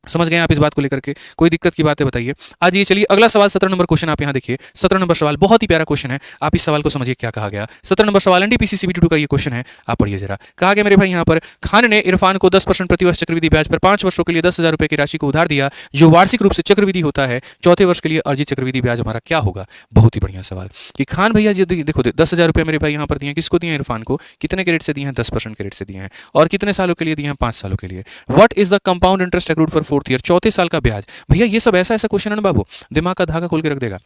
समझ गए आप इस बात को लेकर के, कोई दिक्कत की बात है बताइए। आज ये चलिए अगला सवाल 17 नंबर क्वेश्चन आप यहाँ देखिए, 17 नंबर सवाल बहुत ही प्यारा क्वेश्चन है। आप इस सवाल को समझिए क्या कहा गया। 17 नंबर सवाल एनटीपीसी सीबीटी 2 का ये क्वेश्चन है, आप पढ़िए जरा। कहा गया मेरे भाई यहाँ पर खान ने इरफान को 10% प्रतिवर्ष चक्रवृद्धि ब्याज पर 5 वर्षों के लिए 10,000 रुपए की राशि को उधार दिया जो वार्षिक रूप से चक्रवृद्धि होता है, चौथे वर्ष के लिए अर्जित चक्रवृद्धि ब्याज हमारा क्या होगा। बहुत ही बढ़िया सवाल कि खान भैया जी देखो 10,000 रुपये मेरे भाई यहाँ पर दिए, किसको दिए इरफान को, कितने के रेट से दिए हैं 10% के रेट से दिए हैं, और कितने सालों के लिए दिए हैं 5 सालों के लिए। What is the compound interest accrued for 4th year, चौथे साल का ब्याज। भैया ये सब ऐसा ऐसा क्वेश्चन है ना बाबू, दिमाग का धागा खोल के रख देगा।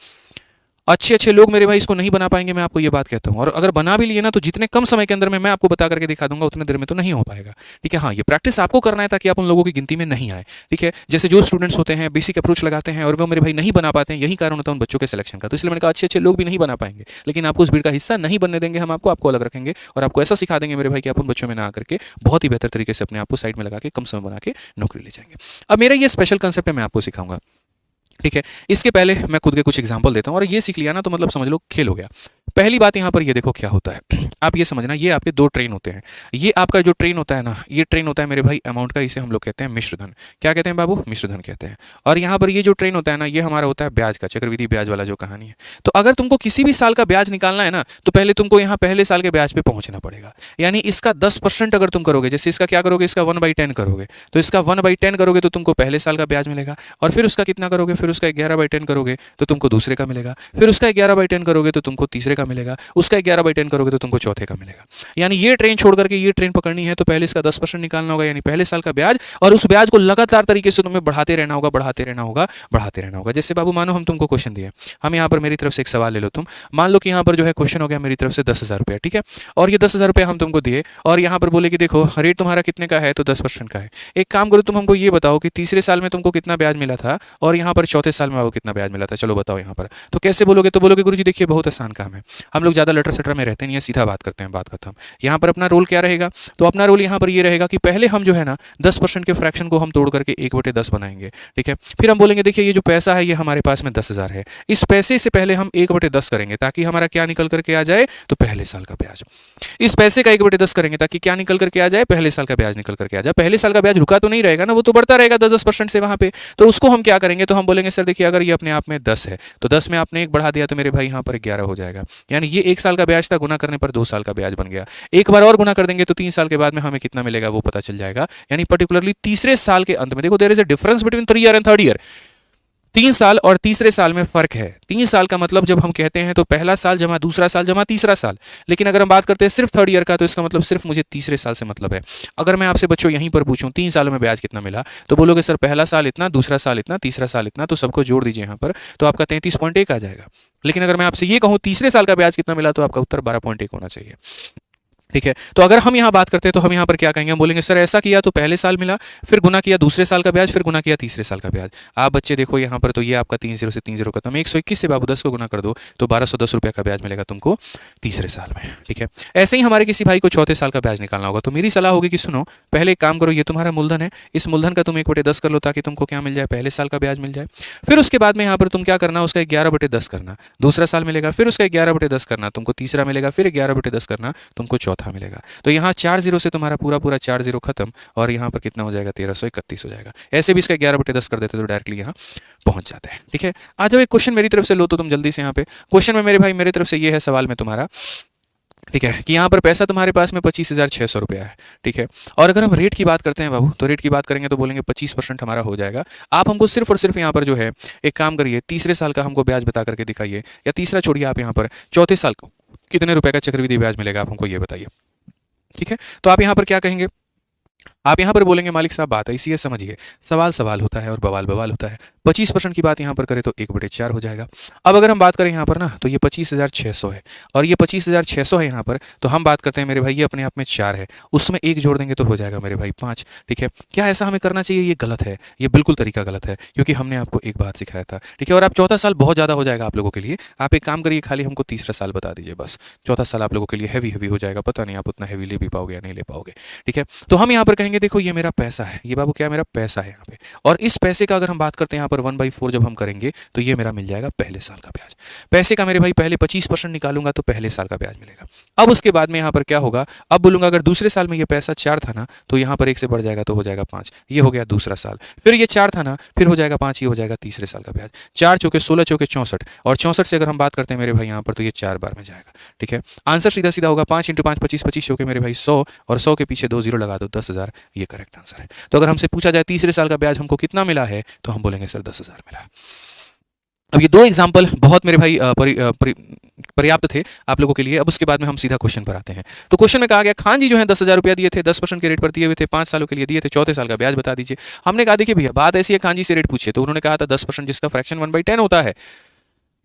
अच्छे अच्छे लोग मेरे भाई इसको नहीं बना पाएंगे, मैं आपको ये बात कहता हूँ। और अगर बना भी लिए ना तो जितने कम समय के अंदर में मैं आपको बता करके दिखा दूंगा उतने देर में तो नहीं हो पाएगा। ठीक है, हाँ ये प्रैक्टिस आपको करना है ताकि आप उन लोगों की गिनती में नहीं आए। ठीक है, जैसे जो स्टूडेंट्स होते हैं बेसिक अप्रोच लगाते हैं और वो मेरे भाई नहीं बना पाते हैं, यही कारण होता है उन बच्चों के सिलेक्शन का। तो इसलिए मैंने कहा अच्छे अच्छे लोग भी नहीं बना पाएंगे, लेकिन आपको उस भीड़ का हिस्सा नहीं बनने देंगे, हम आपको अलग रखेंगे और आपको ऐसा सिखा देंगे मेरे भाई कि आप उन बच्चों में ना आकर के बहुत ही बेहतर तरीके से अपने आप को साइड में लगा के कम समय बना के नौकरी ले जाएंगे। अब मेरा ये स्पेशल कंसेप्ट है, मैं आपको सिखाऊंगा। ठीक है, इसके पहले मैं खुद के कुछ एग्जांपल देता हूं और ये सीख लिया ना तो मतलब समझ लो खेल हो गया। पहली बात यहां पर ये देखो क्या होता है आप ये समझना, ये आपके दो ट्रेन होते हैं। ये आपका जो ट्रेन होता है ना, ये ट्रेन होता है मेरे भाई अमाउंट का, इसे हम लोग कहते हैं मिश्रधन। क्या कहते हैं बाबू? मिश्रधन कहते हैं। और यहाँ पर ये जो ट्रेन होता है ना, ये हमारा होता है ब्याज का, चक्रवृद्धि ब्याज वाला जो कहानी है। तो अगर तुमको किसी भी साल का ब्याज निकालना है ना तो पहले तुमको यहाँ पहले साल के ब्याज पे पहुंचना पड़ेगा। यानी इसका 10% अगर तुम करोगे, जैसे इसका क्या करोगे, इसका 1/10 करोगे, तो इसका 1/10 करोगे तो तुमको पहले साल का ब्याज मिलेगा। और फिर उसका कितना करोगे, फिर उसका 11/10 करोगे तो तुमको दूसरे का मिलेगा। फिर उसका 11/10 करोगे तो तुमको तीसरे का मिलेगा। उसका 11/10 करोगे तो तुमको चौथे का मिलेगा। यानी ये ट्रेन छोड़ करके ये ट्रेन पकड़नी है तो पहले इसका 10% निकालना होगा, यानी पहले साल का ब्याज, और उस ब्याज को लगातार तरीके से तुम्हें बढ़ाते रहना होगा, बढ़ाते रहना होगा, बढ़ाते रहना होगा। जैसे बाबू मानो हम तुमको क्वेश्चन दिए, हम यहाँ पर मेरी तरफ से एक सवाल ले लो तुम, मान लो कि यहाँ पर जो है क्वेश्चन हो गया मेरी तरफ से 10,000 रुपया। ठीक है, और ये 10,000 रुपया हम तुमको दिए और यहाँ पर बोले कि देखो रेट तुम्हारा कितने का है, तो 10% का है। एक काम करो, तुम हमको ये बताओ कि तीसरे साल में तुमको कितना ब्याज मिला था और यहाँ पर चौथे साल में आपको कितना ब्याज मिला था। चलो बताओ यहाँ पर। तो कैसे बोलोगे? तो बोलोगे गुरुजी देखिए बहुत आसान काम है, हम लोग ज़्यादा लटर सटर में रहते नहीं है, सीधा बात करते हैं, बात खत्म। यहाँ पर अपना रोल क्या रहेगा? तो अपना रोल यहाँ पर ये रहेगा कि पहले हम जो है ना 10% के फ्रैक्शन को हम तोड़ करके 1/10 बनाएंगे। ठीक है, फिर हम बोलेंगे देखिए ये जो पैसा है ये हमारे पास में 10,000 है, इस पैसे से पहले हम 1/10 करेंगे ताकि हमारा क्या निकल करके आ जाए, तो पहले साल का ब्याज। इस पैसे का 1/10 करेंगे ताकि क्या निकल करके आ जाए, पहले साल का ब्याज निकल करके आ जाए। पहले साल का ब्याज रुका तो नहीं रहेगा ना, वो तो बढ़ता रहेगा 10% से वहां पे। तो उसको हम क्या करेंगे, तो हम बोलेंगे सर देखिए अगर ये अपने आप में 10 है तो 10 में आपने 1 बढ़ा दिया तो मेरे भाई यहाँ पर 11 हो जाएगा। यानी ये 1 साल का ब्याज था, गुना करने पर 2 साल का ब्याज बन गया। एक बार और गुना कर देंगे तो 3 साल के बाद में हमें कितना मिलेगा वो पता चल जाएगा। यानी पर्टिकुलरली तीसरे साल के अंत में, देखो there is a difference between 3 year and 3rd year. 3 साल और तीसरे साल में फर्क है। 3 साल का मतलब जब हम कहते हैं तो पहला साल जमा दूसरा साल जमा तीसरा साल, लेकिन अगर हम बात करते हैं सिर्फ 3rd ईयर का तो इसका मतलब सिर्फ मुझे तीसरे साल से मतलब है। अगर मैं आपसे बच्चों यहीं पर पूछूं 3 सालों में ब्याज कितना मिला, तो बोलोगे सर पहला साल इतना, दूसरा साल इतना, तीसरा साल इतना, तो सबको जोड़ दीजिए यहाँ पर तो आपका 33.1 आ जाएगा। लेकिन अगर मैं आपसे ये कहूँ तीसरे साल का ब्याज कितना मिला तो आपका उत्तर 12.1 होना चाहिए। ठीक है, तो अगर हम यहाँ बात करते हैं तो हम यहाँ पर क्या कहेंगे, हम बोलेंगे सर ऐसा किया तो पहले साल मिला, फिर गुना किया दूसरे साल का ब्याज, फिर गुना किया तीसरे साल का ब्याज। आप बच्चे देखो यहाँ पर तो ये आपका 3 0 से 3 0 खत्म, 121 से बाबू 10 को गुना कर दो तो 1210 रुपये का ब्याज मिलेगा तुमको तीसरे साल में। ठीक है, ऐसे ही हमारे किसी भाई को चौथे साल का ब्याज निकालना होगा तो मेरी सलाह होगी कि सुनो पहले एक काम करो, ये तुम्हारा मूलधन है, इस मूलधन का तुम 1/10 कर लो ताकि तुमको क्या मिल जाए, पहले साल का ब्याज मिल जाए। फिर उसके बाद में यहाँ पर तुम क्या करना, उसका 11/10 करना, दूसरा साल मिलेगा, फिर उसका 11/10 करना, तुमको तीसरा मिलेगा, फिर 11/10 करना, तुमको चौथा मिलेगा। तो यहाँ 4 0 से तुम्हारा पूरा 4 0 खत्म और यहाँ पर कितना हो जाएगा, 1331 हो जाएगा। ऐसे भी इसका 11/10 कर देते तो डायरेक्टली यहाँ पहुंच जाता है। ठीक है, आज जब एक क्वेश्चन मेरी तरफ से लो तो तुम जल्दी से यहाँ पे क्वेश्चन में मेरे भाई मेरी तरफ से ये है सवाल में तुम्हारा, ठीक है, कि यहाँ पर पैसा तुम्हारे पास में 25,600 रुपया है। ठीक है, और अगर हम रेट की बात करते हैं बाबू तो रेट की बात करेंगे तो बोलेंगे 25% हमारा हो जाएगा। आप हमको सिर्फ और सिर्फ यहाँ पर जो है एक काम करिए, तीसरे साल का हमको ब्याज बता करके दिखाइए, या तीसरा छोड़िए, आप यहाँ पर चौथे साल को कितने रुपए का चक्रवृद्धि ब्याज मिलेगा आप हमको ये बताइए। ठीक है, तो आप यहाँ पर क्या कहेंगे, आप यहाँ पर बोलेंगे मालिक साहब बात ऐसी है, समझिए सवाल सवाल होता है और बवाल बवाल होता है। 25% की बात यहाँ पर करें तो 1/4 हो जाएगा। अब अगर हम बात करें यहाँ पर ना तो ये 25,600 है और ये 25,600 है यहाँ पर, तो हम बात करते हैं मेरे भाई ये अपने आप में 4 है, उसमें 1 जोड़ देंगे तो हो जाएगा मेरे भाई 5। ठीक है, क्या ऐसा हमें करना चाहिए? ये गलत है, ये बिल्कुल तरीका गलत है, क्योंकि हमने आपको एक बात सिखाया था। ठीक है, और आप चौथा साल बहुत ज़्यादा हो जाएगा आप लोगों के लिए, आप एक काम करिए खाली हमको तीसरा साल बता दीजिए बस, चौथा साल आप लोगों के लिए हैवी हो जाएगा, पता नहीं आप उतना हैवी ले भी पाओगे या नहीं ले पाओगे। ठीक है, तो हम यहाँ पर कहेंगे देखो ये मेरा पैसा है, ये बाबू क्या मेरा पैसा है यहाँ पे, और इस पैसे का अगर हम बात करते हैं यहाँ पर 1/4 जब हम करेंगे तो ये मेरा मिल जाएगा पहले साल का ब्याज। पैसे का मेरे भाई पहले 25% निकालूंगा तो पहले साल का ब्याज मिलेगा। अब उसके बाद में यहाँ पर क्या होगा, अब बोलूंगा अगर दूसरे साल में ये पैसा 4 था ना तो यहाँ पर 1 से बढ़ जाएगा तो हो जाएगा 5, ये हो गया दूसरा साल। फिर ये 4 था ना, फिर हो जाएगा 5, ये हो जाएगा तीसरे साल का ब्याज। 4 चौके 16 चौके 64, और 64 से अगर हम बात करते हैं मेरे भाई यहाँ पर तो ये 4 बार में जाएगा। ठीक है, आंसर सीधा सीधा होगा 5 × 5 25, 25 चौके मेरे भाई 100, और 100 के पीछे 2 0 लगा दो 10,000, ये करेक्ट आंसर है। तो अगर हमसे पूछा जाए तीसरे साल का ब्याज हमको कितना मिला है तो हम बोलेंगे सर 10,000 मिला। अब ये 2 एग्जाम्पल बहुत मेरे भाई पर्याप्त थे आप लोगों के लिए। अब उसके बाद में हम सीधा क्वेश्चन पर आते हैं। तो क्वेश्चन में कहा गया खान जी जो है 10,000 रुपया दिए थे, 10% के रेट पर दिए हुए थे, 5 सालों के लिए दिए थे, चौथे साल का ब्याज बता दीजिए। हमने कहा देखिए भैया बात ऐसी है, खान जी से रेट पूछिए तो उन्होंने कहा था 10% जिसका फ्रैक्शन 1/10 होता है।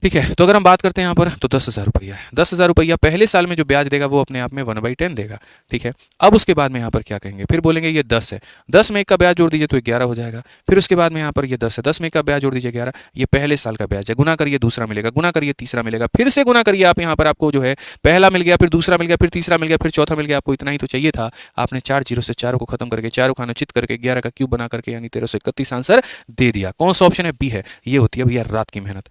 ठीक है। तो अगर हम बात करते हैं यहाँ पर तो 10,000 रुपया है। 10,000 रुपया पहले साल में जो ब्याज देगा वो अपने आप में 1/10 देगा। ठीक है। अब उसके बाद में यहाँ पर क्या कहेंगे, फिर बोलेंगे ये 10 है, 10 में 1 का ब्याज जोड़ दीजिए तो 11 हो जाएगा। फिर उसके बाद में यहाँ पर ये 10 है, 10 में 1 का ब्याज जोड़ दीजिए 11, ये पहले साल का ब्याज है, गुना करिए दूसरा मिलेगा, गुना करिए तीसरा मिलेगा, फिर से गुना करिए आप यहाँ पर आपको जो है पहला मिल गया, फिर दूसरा मिल गया, फिर तीसरा मिल गया, फिर चौथा मिल गया, आपको इतना ही तो चाहिए था। आपने 4 जीरो से 4 को खत्म करके 4 को अनुचित करके 11 का क्यूब बना करके यानी 1331 आंसर दे दिया। कौन सा ऑप्शन है, बी है। ये होती है भैया रात की मेहनत।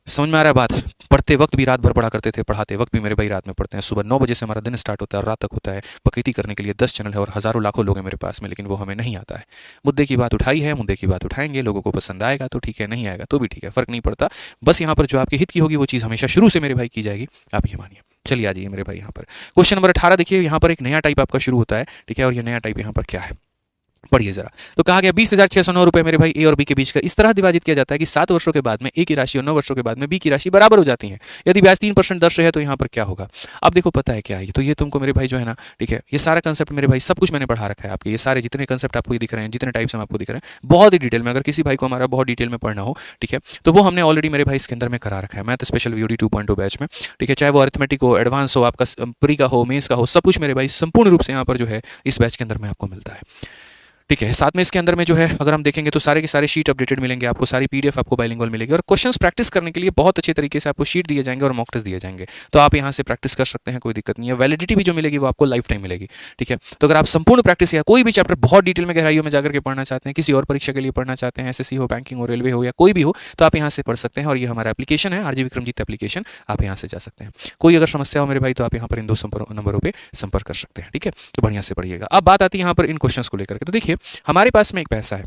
समझ में आ रहा है बात। पढ़ते वक्त भी रात भर पढ़ा करते थे, पढ़ाते वक्त भी मेरे भाई रात में पढ़ते हैं। सुबह 9 बजे से हमारा दिन स्टार्ट होता है और रात तक होता है। बकैती करने के लिए 10 चैनल है और हज़ारों लाखों लोग हैं मेरे पास में, लेकिन वो हमें नहीं आता है। मुद्दे की बात उठाई है, मुद्दे की बात उठाएंगे, लोगों को पसंद आएगा तो ठीक है, नहीं आएगा तो भी ठीक है, फ़र्क नहीं पड़ता। बस यहाँ पर जो आपके हित की होगी वो चीज़ हमेशा शुरू से मेरे भाई की जाएगी, आप ये मानिए। चलिए आ जाइए मेरे भाई यहाँ पर क्वेश्चन नंबर 18 देखिए। यहाँ पर एक नया टाइप आपका शुरू होता है, ठीक है। और ये नया टाइप यहाँ पर क्या है, पढ़िए जरा। तो कहा गया 20,609 रुपए मेरे भाई ए और बी के बीच का इस तरह विभाजित किया जाता है कि 7 वर्षों के बाद में ए की राशि और 9 वर्षों के बाद में बी की राशि बराबर हो जाती है। यदि ब्याज 3% दर से है तो यहाँ पर क्या होगा। अब देखो पता है क्या है, तो ये तुमको मेरे भाई जो है ना, ठीक है, ये सारा कंसेप्ट मेरे भाई सब कुछ मैंने पढ़ा रखा है आपके। ये सारे जितने कंसेप्ट आपको दिख रहे हैं, जितने टाइप्स हम आपको दिख रहे हैं, बहुत ही डिटेल में, अगर किसी भाई को हमारा बहुत डिटेल में पढ़ना हो, ठीक है, तो वो हमने ऑलरेडी मेरे भाई इसके अंदर में करा रखा है, मैथ स्पेशल वीओडी 2.0 बैच में, ठीक है। चाहे वो अरिथमेटिक हो, एडवांस हो, आपका प्री का हो, मेंस का हो, सब कुछ मेरे भाई संपूर्ण रूप से यहाँ पर जो है इस बैच के अंदर में आपको मिलता है, ठीक है। साथ में इसके अंदर में जो है अगर हम देखेंगे तो सारे के सारे शीट अपडेटेड मिलेंगे आपको, सारी पीडीएफ आपको बाइलिंगुअल मिलेगी और क्वेश्चंस प्रैक्टिस करने के लिए बहुत अच्छे तरीके से आपको शीट दिए जाएंगे और मॉक टेस्ट दिए जाएंगे। तो आप यहाँ से प्रैक्टिस कर सकते हैं, कोई दिक्कत नहीं है। वैलिडिटी भी जो मिलेगी वो आपको लाइफ टाइम मिलेगी, ठीक है। तो अगर आप संपूर्ण प्रैक्टिस या कोई भी चैप्टर बहुत डिटेल में गहराइयों में जाकर के पढ़ना चाहते हैं, किसी और परीक्षा के लिए पढ़ना चाहते हैं, एसएससी हो, बैंकिंग हो, रेलवे हो या कोई भी हो, तो आप यहाँ से पढ़ सकते हैं। और ये हमारा एप्लीकेशन है आरजी विक्रमजीत एप्लीकेशन, आप यहाँ से जा सकते हैं। कोई अगर समस्या हो मेरे भाई तो आप यहाँ पर इन 2 नंबरों पर संपर्क कर सकते हैं, ठीक है। तो बढ़िया से पढ़िएगा। अब बात आती है यहाँ पर इन क्वेश्चंस को लेकर के। तो देखिए हमारे पास में एक पैसा है,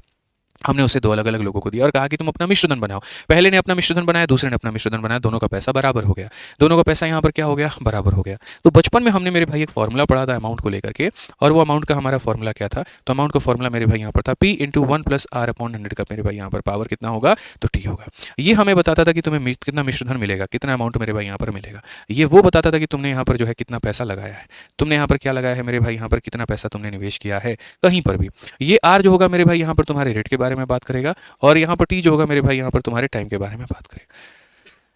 हमने उसे 2 अलग अलग लोगों को दिया और कहा कि तुम अपना मिश्रधन बनाओ। पहले ने अपना मिश्रधन बनाया, दूसरे ने अपना मिश्रधन बनाया, दोनों का पैसा बराबर हो गया। दोनों का पैसा यहाँ पर क्या हो गया, बराबर हो गया। तो बचपन में हमने मेरे भाई एक फॉर्मूला पढ़ा था अमाउंट को लेकर के, और वो अमाउंट का हमारा फॉर्मूला क्या था, तो अमाउंट का फॉर्मूला मेरे भाई यहाँ पर था P × 1 + R/100 का मेरे भाई यहाँ पर पावर कितना होगा, तो T होगा। ये हमें बताता था कि तुम्हें कितना मिश्रधन मिलेगा, कितना अमाउंट मेरे भाई यहाँ पर मिलेगा। ये वो बताता था कि तुमने यहाँ पर जो है कितना पैसा लगाया है, तुमने यहाँ पर क्या लगाया है मेरे भाई, यहाँ पर कितना पैसा तुमने निवेश किया है कहीं पर भी। ये R जो होगा मेरे भाई यहाँ पर तुम्हारे रेट के बारे में बात करेगा, और यहाँ पर टी जो होगा मेरे भाई यहाँ पर तुम्हारे टाइम के बारे में बात करेगा।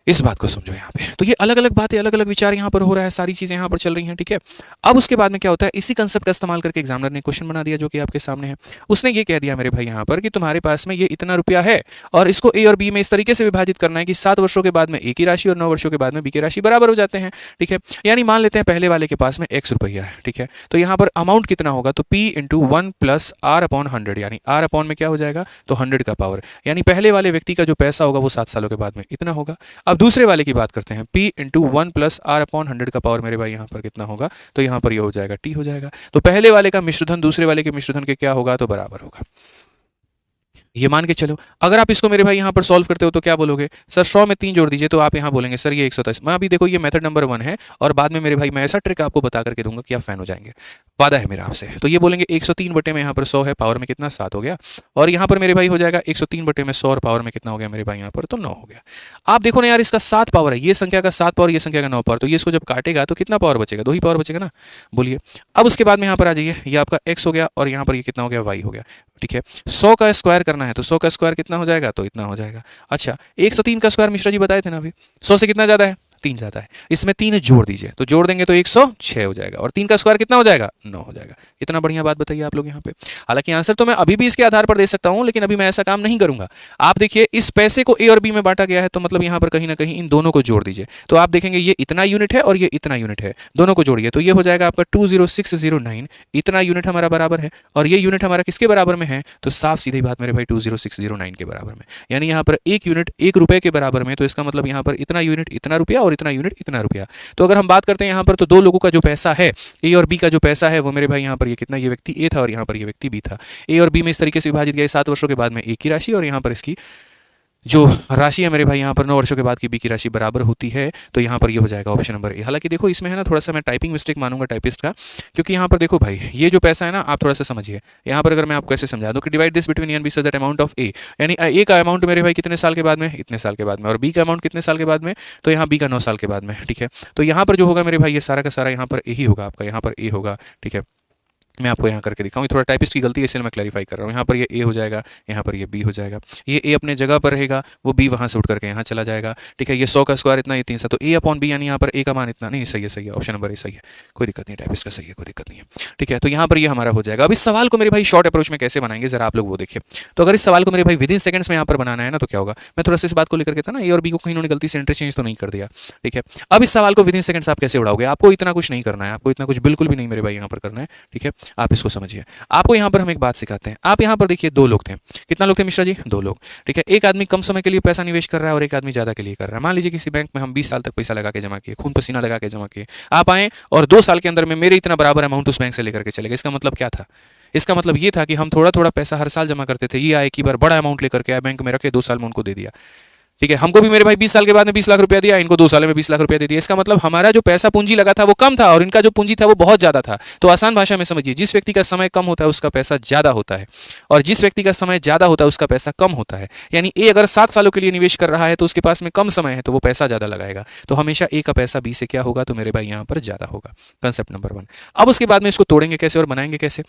इस बात को समझो यहाँ पे। तो ये अलग अलग बातें, अलग अलग विचार यहाँ पर हो रहा है, सारी चीजें यहाँ पर चल रही हैं, ठीक है। अब उसके बाद में क्या होता है, इसी कंसेप्ट का इस्तेमाल करके एग्जामिनर ने क्वेश्चन बना दिया जो कि आपके सामने है। उसने ये कह दिया मेरे भाई यहाँ पर कि तुम्हारे पास में ये इतना रुपया है और इसको ए और बी में इस तरीके से विभाजित करना है कि 7 वर्षों के बाद में ए की राशि और 9 वर्षों के बाद में बी की राशि बराबर हो जाते हैं, ठीक है। यानी मान लेते हैं पहले वाले के पास में x रुपया है, ठीक है। तो यहाँ पर अमाउंट कितना होगा, तो P × 1 + R/100, यानी R/ में क्या हो जाएगा, तो 100 का पावर, यानी पहले वाले व्यक्ति का जो पैसा होगा वो 7 सालों के बाद में इतना होगा। अब दूसरे वाले की बात करते हैं, P × 1 + R/100 का पावर मेरे भाई यहाँ पर कितना होगा, तो यहाँ पर ये हो जाएगा T हो जाएगा। तो पहले वाले का मिश्रधन दूसरे वाले के मिश्रधन के क्या होगा, तो बराबर होगा। ये मान के चलो। अगर आप इसको मेरे भाई यहाँ पर सॉल्व करते हो तो क्या बोलोगे, सर 100 में 3 जोड़ दीजिए, तो आप यहाँ बोलेंगे सर ये 127। मैं अभी देखो ये मेथड नंबर 1 है और बाद में मेरे भाई मैं ऐसा ट्रिक आपको बता करके दूंगा कि आप फैन हो जाएंगे, वादा है मेरा आपसे। तो ये बोलेंगे 103 बटे में यहाँ पर 100 है, पावर में कितना 7 हो गया, और यहाँ पर मेरे भाई हो जाएगा 103 बटे में 100 और पावर में कितना हो गया मेरे भाई यहाँ पर, तो 9 हो गया। आप देखो ना यार, इसका 7 पावर है, ये संख्या का 7 पावर, ये संख्या का 9 पावर, तो ये इसको जब काटेगा तो कितना पावर बचेगा, 2 ही पावर बचेगा ना, बोलिए। अब उसके बाद में यहाँ पर आ जाइए, ये आपका x हो गया और यहाँ पर ये कितना हो गया, y हो गया, ठीक है। 100 का स्क्वायर करना है तो 100 का स्क्वायर कितना हो जाएगा, तो इतना हो जाएगा। अच्छा 103 का स्क्वायर मिश्रा जी बताए थे ना अभी, 100 से कितना ज्यादा है, 3 ज्यादा है। इसमें 3 जोड़ दीजिए, तो जोड़ देंगे तो 106 हो जाएगा, और 3 का स्क्वायर कितना हो जाएगा, 9 हो जाएगा। इतना बढ़िया बात बताइए आप लोग यहाँ पे। हालांकि आंसर तो मैं अभी भी इसके आधार पर दे सकता हूं, लेकिन अभी मैं ऐसा काम नहीं करूंगा। आप देखिए इस पैसे को ए और बी में बांटा गया है, तो मतलब यहाँ पर कहीं ना कहीं इन दोनों को जोड़ दीजिए, तो आप देखेंगे ये इतना यूनिट है और ये इतना यूनिट है, दोनों को जोड़िए तो ये हो जाएगा आपका 20609। इतना यूनिट हमारा बराबर है और ये यूनिट हमारा किसके बराबर में है, तो साफ सीधी बात मेरे भाई 20609 के बराबर में। यानी यहाँ पर एक यूनिट 1 रुपए के बराबर में, तो इसका मतलब यहाँ पर इतना यूनिट इतना रुपया और इतना यूनिट इतना रुपया। तो अगर हम बात करते हैं यहाँ पर, तो 2 लोगों का जो पैसा है, ए और बी का जो पैसा है वो मेरे भाई यहाँ पर ये कितना, ये व्यक्ति ए था और यहाँ पर ये व्यक्ति बी था। ए और बी में इस तरीके से विभाजित किया 7 वर्षों के बाद में ए की राशि और यहाँ पर इसकी जो राशि है मेरे भाई यहाँ पर 9 वर्षों के बाद की बी की राशि बराबर होती है, तो यहाँ पर ये हो जाएगा ऑप्शन नंबर ए। हालांकि देखो इसमें है ना थोड़ा सा मैं टाइपिंग मिस्टेक मानूंगा टाइपिस्ट का, क्योंकि यहाँ पर देखो भाई ये जो पैसा है ना, आप थोड़ा सा समझिए। यहाँ पर अगर मैं आपको ऐसे समझा दूं कि divide this between A and B such that amount of A, यानी ए का अमाउंट मेरे भाई कितने साल के बाद में, इतने साल के बाद में, और बी का अमाउंट कितने साल के बाद में, तो यहाँ बी का 9 साल के बाद में, ठीक है। तो यहाँ पर जो होगा मेरे भाई ये सारा का सारा यहाँ पर ए ही होगा, आपका यहाँ पर ए होगा, ठीक है। मैं आपको यहाँ करके दिखाऊँ, ये थोड़ा टाइपिस्ट की गलती है इसलिए मैं क्लैरिफाई कर रहा हूँ। यहाँ पर ये ए हो जाएगा, यहाँ पर ये बी हो जाएगा, ये ए अपने जगह पर रहेगा, वो बी वहाँ से उठ करके यहाँ चला जाएगा। ठीक है, ये 100 का स्क्वायर इतना, ये 300, तो ए अपॉन बी यानी यहाँ पर ए का मान इतना। नहीं, सही है, ऑप्शन नंबर ए सही है, कोई दिक्कत नहीं, टाइपिस्ट का सही है, कोई दिक्कत नहीं है। ठीक है, तो यहाँ पर ये हमारा हो जाएगा। अब इस सवाल को मेरे भाई शॉर्ट अप्रोच में कैसे बनाएंगे जरा आप लोग वो देखिए। तो अगर इस सवाल को मेरे भाई विदिन सेकंड्स में यहाँ पर बनाना है ना, तो क्या होगा, मैं थोड़ा सा इस बात को लेकर के था ना, ए और बी को कहीं उन्होंने गलती से इंटरचेंज तो नहीं कर दिया। ठीक है, अब इस सवाल को विदिन सेकंड्स आप कैसे उड़ाओगे, आपको इतना कुछ नहीं करना है, आपको इतना कुछ बिल्कुल भी नहीं मेरे भाई यहाँ पर करना है। ठीक है, आप इसको समझिए। आपको यहाँ पर हम एक बात सिखाते हैं। आप यहाँ पर देखिए, दो लोग थे, कितना लोग थे मिश्रा जी, दो लोग। ठीक है, एक आदमी कम समय के लिए पैसा निवेश कर रहा है और एक आदमी ज्यादा के लिए कर रहा है। मान लीजिए किसी बैंक में हम 20 साल तक पैसा लगा के जमा किए, खून पसीना लगा के जमा किए, आप आए और 2 साल के अंदर में मेरे इतना बराबर अमाउंट उस बैंक से लेकर के चले गए। इसका मतलब क्या था, इसका मतलब ये था कि हम थोड़ा थोड़ा पैसा हर साल जमा करते थे, ये आए कि बार बड़ा अमाउंट लेकर के आए, बैंक में रखे, 2 साल में उनको दे दिया। ठीक है, हमको भी मेरे भाई 20 साल के बाद में 20 लाख रुपया दिया, इनको 2 साल में 20 लाख रुपया दे दिया। इसका मतलब हमारा जो पैसा पूंजी लगा था वो कम था और इनका जो पूंजी था वो बहुत ज्यादा था। तो आसान भाषा में समझिए, जिस व्यक्ति का समय कम होता है उसका पैसा ज्यादा होता है, और जिस व्यक्ति का समय ज्यादा होता है उसका पैसा कम होता है। यानी ए अगर 7 सालों के लिए निवेश कर रहा है तो उसके पास में कम समय है तो वो पैसा ज्यादा लगाएगा, तो हमेशा ए का पैसा बी से क्या होगा, तो मेरे भाई यहाँ पर ज्यादा होगा। Concept number 1। अब उसके बाद में इसको तोड़ेंगे कैसे और बनाएंगे कैसे।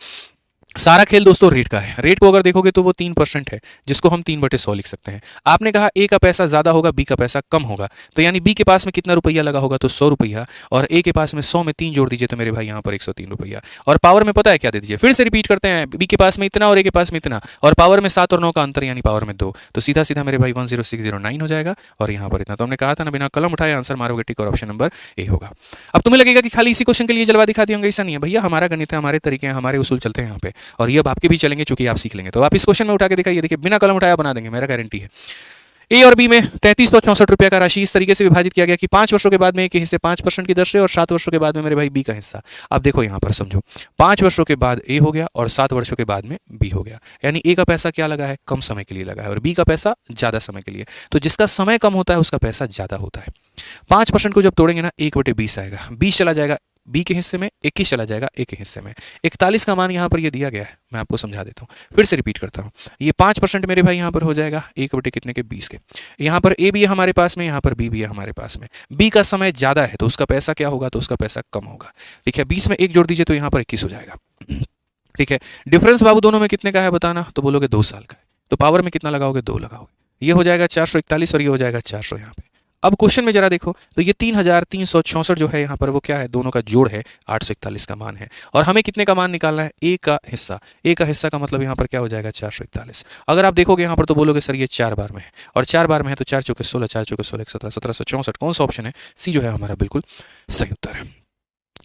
सारा खेल दोस्तों रेट का है। रेट को अगर देखोगे तो वो 3% है, जिसको हम 3/100 लिख सकते हैं। आपने कहा ए का पैसा ज्यादा होगा, बी का पैसा कम होगा, तो यानी बी के पास में कितना रुपया लगा होगा, तो 100 रुपया, और ए के पास में 100 में 3 जोड़ दीजिए तो मेरे भाई यहाँ पर 103 रुपया। और पावर में पता है क्या दे दीजिए, फिर से रिपीट करते हैं, बी के पास में इतना और ए के पास में इतना, और पावर में 7 और 9 का अंतर यानी पावर में 2, तो सीधा सीधा मेरे भाई 10609 हो जाएगा। और यहाँ पर इतना, तो हमने कहा था ना, बिना कलम उठाए आंसर मारोगे टिक, और ऑप्शन नंबर ए होगा। अब तुम्हें लगेगा कि खाली इसी क्वेश्चन के लिए जलवा दिखा दिया, ऐसा नहीं है भैया, हमारा गणित है, हमारे तरीके हैं, हमारे उसूल चलते हैं यहाँ पे, और ये अब आपके भी चलेंगे चूंकि आप सीख लेंगे। तो आप इस क्वेश्चन में उठा के दिखाइए, देखिए बिना कलम उठाया बना देंगे, मेरा गारंटी है। ए और बी में 3364 रुपया का राशि इस तरीके से विभाजित किया गया कि 5 वर्षों के बाद में ए के हिस्से 5% की दर से और 7 वर्षों के बाद में मेरे भाई बी का हिस्सा। अब देखो यहाँ पर समझो, 5 वर्षों के बाद ए हो गया और 7 वर्षों के बाद में बी हो गया, यानी ए का पैसा क्या लगा है, कम समय के लिए लगा है, और बी का पैसा ज्यादा समय के लिए। तो जिसका समय कम होता है उसका पैसा ज्यादा होता है। 5% को जब तोड़ेंगे ना, 1/20 आएगा, 20 चला जाएगा बी के हिस्से में, 21 चला जाएगा ए के हिस्से में। 41 का मान यहाँ पर ये दिया गया है, मैं आपको समझा देता हूँ, फिर से रिपीट करता हूँ। ये 5% मेरे भाई यहाँ पर हो जाएगा 1 कितने के 20 के। यहाँ पर ए भी है हमारे पास में, यहाँ पर बी भी है हमारे पास में। बी का समय ज्यादा है तो उसका पैसा क्या होगा, तो उसका पैसा कम होगा। ठीक है, 20 में 1 जोड़ दीजिए तो यहाँ पर 21 हो जाएगा। ठीक है, डिफरेंस बाबू दोनों में कितने का है बताना, तो बोलोगे 2 साल का है, तो पावर में कितना लगाओगे, 2 लगाओगे, ये हो जाएगा 441 और ये हो जाएगा 400 यहाँ पे। अब क्वेश्चन में जरा देखो, तो ये 3366 जो है यहाँ पर वो क्या है, दोनों का जोड़ है, 841 का मान है, और हमें कितने का मान निकालना है, ए का हिस्सा। ए का हिस्सा का मतलब यहाँ पर क्या हो जाएगा, 441। अगर आप देखोगे यहाँ पर तो बोलोगे सर ये 4 बार में है, और 4 बार में है तो 4 चौके 16, 4 चौके 16, 17, 1764, कौन सा ऑप्शन है, सी जो है हमारा बिल्कुल सही उत्तर है।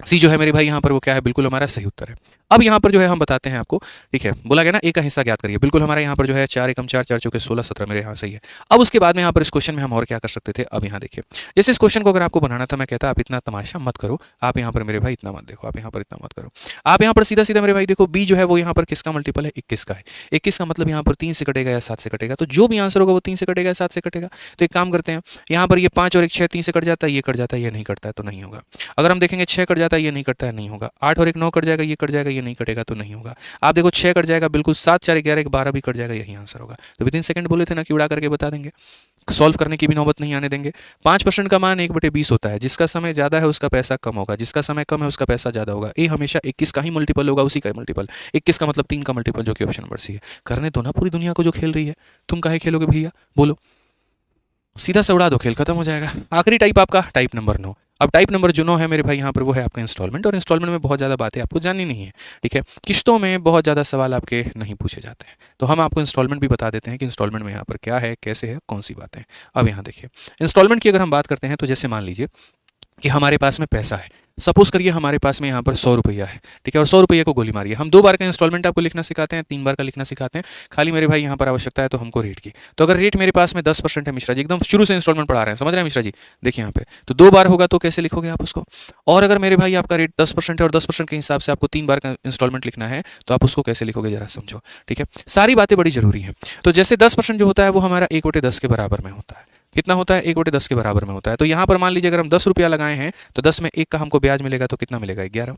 सी जो है मेरे भाई यहाँ पर वो क्या है, बिल्कुल हमारा सही उत्तर है। अब यहाँ पर जो है हम बताते हैं आपको, ठीक है, बोला गया ना ए का हिस्सा ज्ञात करिए, बिल्कुल हमारा यहाँ पर जो है 4 एकम 4, 4 चौके 16, 17 मेरे यहाँ सही है। अब उसके बाद में यहाँ पर इस क्वेश्चन में हम और क्या कर सकते थे, अब यहाँ देखिए, जैसे इस क्वेश्चन को अगर आपको बनाना था, मैं कहता आप इतना तमाशा मत करो, आप यहाँ पर मेरे भाई इतना मत देखो, आप यहाँ पर इतना मत करो, आप यहाँ पर सीधा सीधा मेरे भाई देखो, बी जो है वो यहाँ पर किसका मल्टीपल है, 21 का है। 21 का मतलब यहाँ पर 3 से कटेगा या 7 से कटेगा, तो जो भी आंसर होगा वो 3 से कटेगा या 7 से कटेगा। तो एक काम करते हैं, यहाँ पर ये 5 और 1 6, 3 से कट जाता है, ये कट जाता है, ये नहीं कटता है तो नहीं होगा। अगर हम देखेंगे 6 कट जाता है, ये नहीं कटता है, नहीं होगा। 8 और 1 9 कट जाएगा, ये कट जाएगा, ये नहीं कटेगा तो नहीं होगा। आप देखो 6 कट जाएगा बिल्कुल, 7 4 11 12 भी कट जाएगा, यही आंसर होगा। तो विदिन सेकंड बोले थे ना कि उड़ा करके बता देंगे, सॉल्व करने की भी नौबत नहीं आने देंगे। 5% का मान 1/20 होता है, जिसका समय ज्यादा है उसका पैसा कम होगा, जिसका समय कम है उसका पैसा ज्यादा होगा। ए हमेशा 21 का ही मल्टीपल होगा, उसी का मल्टीपल 21 का मतलब 3 का मल्टीपल, जो कि ऑप्शन नंबर सी है। करने दो ना पूरी दुनिया को जो खेल रही है, तुम काहे खेलोगे भैया, बोलो, सीधा से उड़ा दो, खेल खत्म हो जाएगा। आखिरी टाइप आपका टाइप नंबर 9। अब टाइप नंबर जो 9 है मेरे भाई यहाँ पर वो है आपका इंस्टॉलमेंट, और इंस्टॉलमेंट में बहुत ज़्यादा बातें आपको जाननी नहीं है। ठीक है, किस्तों में बहुत ज़्यादा सवाल आपके नहीं पूछे जाते हैं, तो हम आपको इंस्टॉलमेंट भी बता देते हैं कि इंस्टॉलमेंट में यहाँ पर क्या है, कैसे है, कौन सी बातें। अब यहाँ देखिए, इंस्टॉलमेंट की अगर हम बात करते हैं तो जैसे मान लीजिए कि हमारे पास में पैसा है, सपोज करिए हमारे पास में यहाँ पर 100 रुपया है, ठीक है, और 100 रुपये को गोली मारिए। हम 2 बार का इंस्टॉलमेंट आपको लिखना सिखाते हैं, 3 बार का लिखना सिखाते हैं, खाली मेरे भाई यहाँ पर आवश्यकता है तो हमको रेट की। तो अगर रेट मेरे पास में 10% है मिश्रा जी, एकदम शुरू से इंस्टॉलमेंट पढ़ा रहे हैं, समझ रहे हैं मिश्रा जी, देखिए यहाँ पे तो 2 बार होगा तो कैसे लिखोगे आप उसको। और अगर मेरे भाई आपका रेट 10% है और 10% के हिसाब से आपको 3 बार का इंस्टॉलमेंट लिखना है तो आप उसको कैसे लिखोगे जरा समझो। ठीक है, सारी बातें बड़ी जरूरी है। तो जैसे 10% जो होता है वो हमारा 1/10 के बराबर में होता है, कितना होता है, 1/10 के बराबर में होता है। तो यहाँ पर मान लीजिए अगर हम 10 रुपया लगाए हैं तो 10 में 1 का हमको ब्याज मिलेगा तो कितना मिलेगा, 11।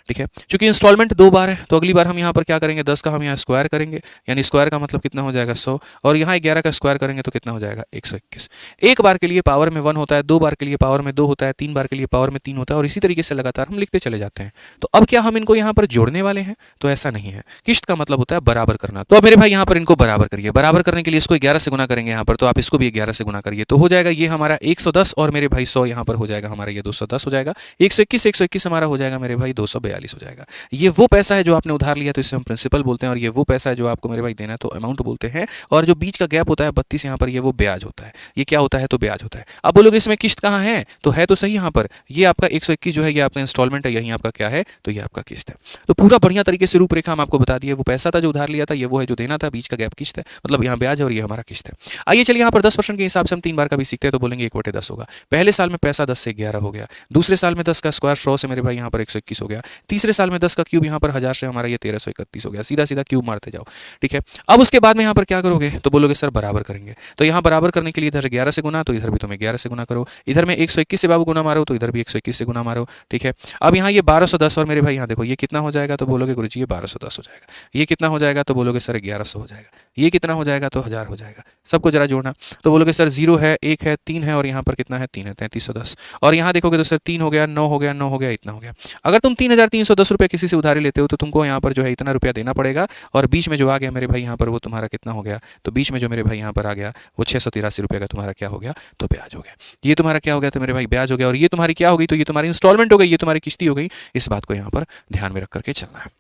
ठीक है, क्योंकि इंस्टॉलमेंट 2 बार है तो अगली बार हम यहाँ पर क्या करेंगे, 10 का हम यहाँ स्क्वायर करेंगे, यानी स्क्वायर का मतलब कितना हो जाएगा 100, और यहाँ 11 का स्क्वायर करेंगे तो कितना हो जाएगा 121। एक बार के लिए पावर में 1 होता है, 2 बार के लिए पावर में 2 होता है, 3 बार के लिए पावर में 3 होता है, और इसी तरीके से लगातार हम लिखते चले जाते हैं। तो अब क्या हम इनको यहाँ पर जोड़ने वाले हैं? तो ऐसा नहीं है, किस्त का मतलब होता है बराबर करना। तो अब मेरे भाई यहाँ पर इनको बराबर करिए, बराबर करने के लिए इसको 11 से गुना करेंगे यहाँ पर, तो आप इसको भी 11 से गुना करिए, तो हो जाएगा ये हमारा 110, और मेरे भाई 100 यहाँ पर हो जाएगा हमारा ये 210 हो जाएगा, 121 हमारा हो जाएगा मेरे भाई 242 हो जाएगा। ये वो पैसा है जो आपने उधार लिया तो इसे हम प्रिंसिपल बोलते हैं, और ये वो पैसा है जो आपको मेरे भाई देना है तो अमाउंट बोलते हैं, और जो बीच का गैप होता है 32 यहाँ पर, ये वो ब्याज होता है। ये क्या होता है? तो ब्याज होता है। अब बोलोगे इसमें किस्त कहाँ है? तो है तो सही यहाँ पर, ये आपका 121 जो है ये आपका इंस्टॉलमेंट है, यही आपका क्या है? तो ये आपका किस्त है। तो पूरा बढ़िया तरीके से रूपरेखा हम आपको बता दिए, वो पैसा था जो उधार लिया था, ये वो है जो देना था, बीच का गैप किस्त है, मतलब यहाँ ब्याज है और ये हमारा किस्त है। आइए चलिए यहाँ पर 10% के हिसाब से हम 3 बार का भी सीखते हैं, तो बोलेंगे 1/10 होगा। पहले साल में पैसा 10 से 11 हो गया, दूसरे साल में 10 का स्क्वायर 100 से मेरे भाई यहाँ पर 121 हो गया, तीसरे साल में 10 का क्यूब यहाँ पर 1000 से हमारा ये 1331 हो गया। सीधा सीधा क्यूब मारते जाओ, ठीक है। अब उसके बाद में यहाँ पर क्या करोगे? तो बोलोगे सर बराबर करेंगे, तो यहाँ बराबर करने के लिए इधर 11 से गुना, तो इधर भी तुम्हें 11 से गुना करो, इधर में 121 से बाबू गुना मारो, तो इधर भी 121 से गुना मारो, ठीक है। अब यहाँ ये 1210, और मेरे भाई यहाँ देखो ये कितना हो जाएगा? तो बोलोगे गुरुजी ये 1210 हो जाएगा। ये कितना हो जाएगा? तो बोलोगे सर 1100 हो जाएगा। ये कितना हो जाएगा? तो 1000 हो जाएगा। सबको जरा जोड़ना, तो बोलोगे सर 0 है, 1 है, 3 है, और यहाँ पर कितना है? 3 है, 3310। और यहाँ देखोगे तो सर 3 हो गया, 9 हो गया, 9 हो गया, इतना हो गया। अगर तुम 3310 रुपये किसी से उधारी लेते हो तो तुमको यहाँ पर जो है इतना रुपया देना पड़ेगा, और बीच में जो आ गया मेरे भाई यहाँ पर वो तुम्हारा कितना हो गया? तो बीच में जो मेरे भाई यहाँ पर आ गया वो 683 रुपये का तुम्हारा क्या हो गया? तो ब्याज हो गया। ये तुम्हारा क्या हो गया? तो मेरे भाई ब्याज हो गया, और ये तुम्हारी क्या हो गई? तो ये तुम्हारी इंस्टॉलमेंट हो गई, ये तुम्हारी किस्ती हो गई। इस बात को यहाँ पर ध्यान में रख करके चलना है,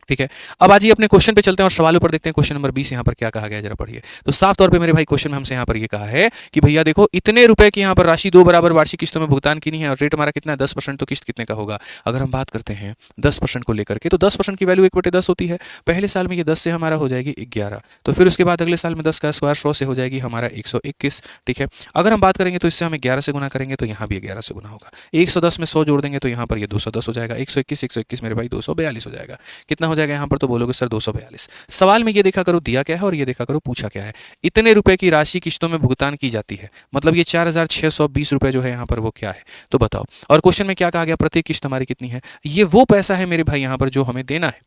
ठीक है। अब आज ही अपने क्वेश्चन पे चलते हैं और सवालों पर देखते हैं। क्वेश्चन नंबर 20 यहाँ पर क्या कहा गया है, जरा पढ़िए। तो साफ तौर पे मेरे भाई क्वेश्चन में हमसे यहाँ पर ये कहा है कि भैया देखो इतने रुपए की यहाँ पर राशि 2 बराबर वार्षिक किस्तों में भुगतान की नहीं है, और रेट हमारा कितना है 10%, तो किस्त कितने का होगा? अगर हम बात करते हैं 10% को लेकर के, तो 10% की वैल्यू 1/10 होती है। पहले साल में ये 10 से हमारा हो जाएगी 11, तो फिर उसके बाद अगले साल में 10 का स्क्वायर 100 से हो जाएगी हमारा 121, ठीक है। अगर हम बात करेंगे तो इससे हम 11 से गुना करेंगे, तो यहाँ भी 11 से गुना होगा। 110 में 100 जोड़ देंगे तो यहाँ पर ये 210 हो जाएगा। 121 मेरे भाई 242 हो जाएगा। कितना हो जाएगा यहाँ पर? तो बोलोगे सर 242। सवाल में ये देखा करो दिया क्या है, और ये देखा करो पूछा क्या है। इतने रुपए की राशि किस्तों में भुगतान की जाती है, मतलब ये 4620 रुपए जो है यहाँ पर वो क्या है? तो बताओ। और क्वेश्चन में क्या कहा गया? प्रत्येक किस्त हमारी कितनी है? ये वो पैसा है मेरे भाई यहाँ पर जो हमें देना है।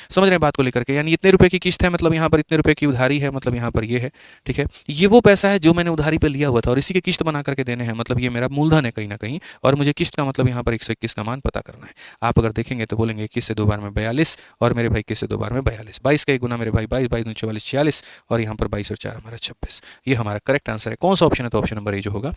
समझ रहे हैं बात को लेकर के? यानी इतने रुपए की किस्त है, मतलब यहाँ पर इतने रुपए की उधारी है, मतलब यहाँ पर ये है, ठीक है। ये वो पैसा है जो मैंने उधारी पे लिया हुआ था, और इसी के किस्त बना करके देने हैं, मतलब ये मेरा मूलधन है कहीं ना कहीं, और मुझे किस्त का मतलब यहाँ पर 121 का मान पता करना है। आप अगर देखेंगे तो बोलेंगे 21 से 2 बार में 42, और मेरे भाई 21 से 2 बार में 42, 22 का एक गुना मेरे भाई 22, 22 44 46, और यहाँ पर 22 और 4 हमारा 26। ये हमारा करेक्ट आंसर है। कौन सा ऑप्शन है? तो ऑप्शन नंबर ए जो होगा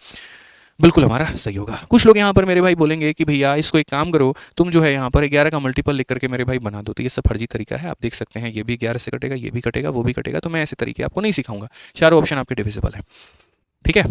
बिल्कुल हमारा सही होगा। कुछ लोग यहाँ पर मेरे भाई बोलेंगे कि भैया इसको एक काम करो, तुम जो है यहाँ पर 11 का मल्टीपल लिख करके मेरे भाई बना दो, तो ये सब फर्जी तरीका है। आप देख सकते हैं ये भी 11 से कटेगा, ये भी कटेगा, वो भी कटेगा, तो मैं ऐसे तरीके आपको नहीं सिखाऊंगा। चारों ऑप्शन आपके डिविजिबल है, ठीक है।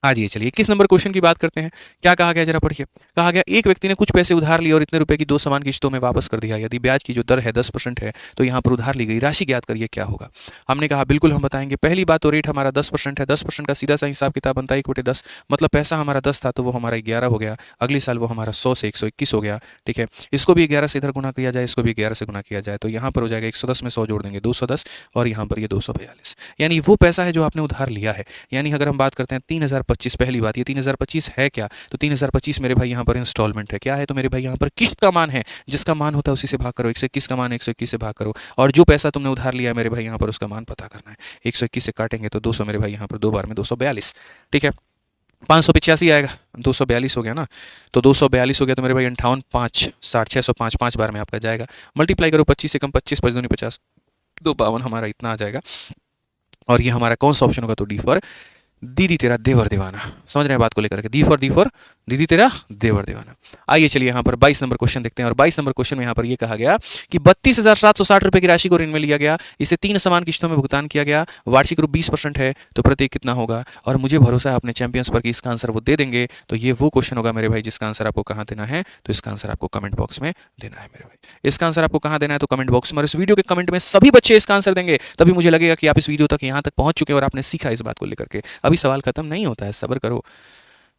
आज ये चलिए 21 नंबर क्वेश्चन की बात करते हैं। क्या कहा गया, जरा पढ़िए। कहा गया एक व्यक्ति ने कुछ पैसे उधार लिए और इतने रुपए की 2 समान किस्तों में वापस कर दिया। यदि ब्याज की जो दर है 10% है, तो यहाँ पर उधार ली गई राशि ज्ञात करिए क्या होगा। हमने कहा बिल्कुल हम बताएंगे। पहली बात तो रेट हमारा 10% है, 10% का सीधा सा हिसाब किताब बनता है 1/10, मतलब पैसा हमारा 10 था तो वो हमारा 11 हो गया। अगले साल वो हमारा 100 से 121 हो गया, ठीक है। इसको भी 11 से इधर गुना किया जाए, इसको भी 11 से गुना किया जाए, तो यहाँ पर हो जाएगा 110 में 100 जोड़ देंगे 210, और यहाँ पर ये 242, यानी वो पैसा है जो आपने उधार लिया है। यानी अगर हम बात करते हैं 3025, पहली बात ये 3025 है क्या? तो 3025 मेरे भाई यहाँ पर इंस्टॉलमेंट है। क्या है? तो मेरे भाई यहाँ पर किस्त का मान है, जिसका मान होता है उसी से भाग करो। 121 का मान 121 से भाग करो, और जो पैसा तुमने उधार लिया है मेरे भाई यहाँ पर उसका मान पता करना है। 121 से काटेंगे तो 200 मेरे भाई यहाँ पर 2 बार में 242, ठीक है। 585 आएगा, 242 हो गया ना, तो 242 हो गया तो मेरे भाई 58 5 60 605 5 बार में आपका जाएगा। मल्टीप्लाई करो 25 से कम 25, 5 दूनी 50, 2 52 हमारा इतना आ जाएगा। और ये हमारा कौन सा ऑप्शन होगा? तो डी फॉर दीदी तेरा देवर दीवाना। समझ रहे हैं बात को लेकर के? दी फॉर दीदी तेरा देवर दीवाना। आइए चलिए यहाँ पर 22 नंबर क्वेश्चन देखते हैं। और 22 नंबर क्वेश्चन में यहाँ पर ये कहा गया कि 32,760 रुपए की राशि को ऋण में लिया गया, इसे 3 समान किस्तों में भुगतान किया गया, वार्षिक रूप 20% है, तो प्रत्येक कितना होगा? और मुझे भरोसा है अपने चैंपियंस पर कि इसका आंसर वो दे देंगे। तो ये वो क्वेश्चन होगा मेरे भाई जिसका आंसर आपको कहाँ देना है? तो इसका आंसर आपको कमेंट बॉक्स में देना है मेरे भाई। इसका आंसर आपको कहाँ देना है? तो कमेंट बॉक्स में। और इस वीडियो के कमेंट में सभी बच्चे इसका आंसर देंगे, तभी मुझे लगेगा कि आप इस वीडियो तक यहाँ तक पहुंच चुके हैं और आपने सीखा इस बात को लेकर के। अभी सवाल खत्म नहीं होता है, सब्र करो।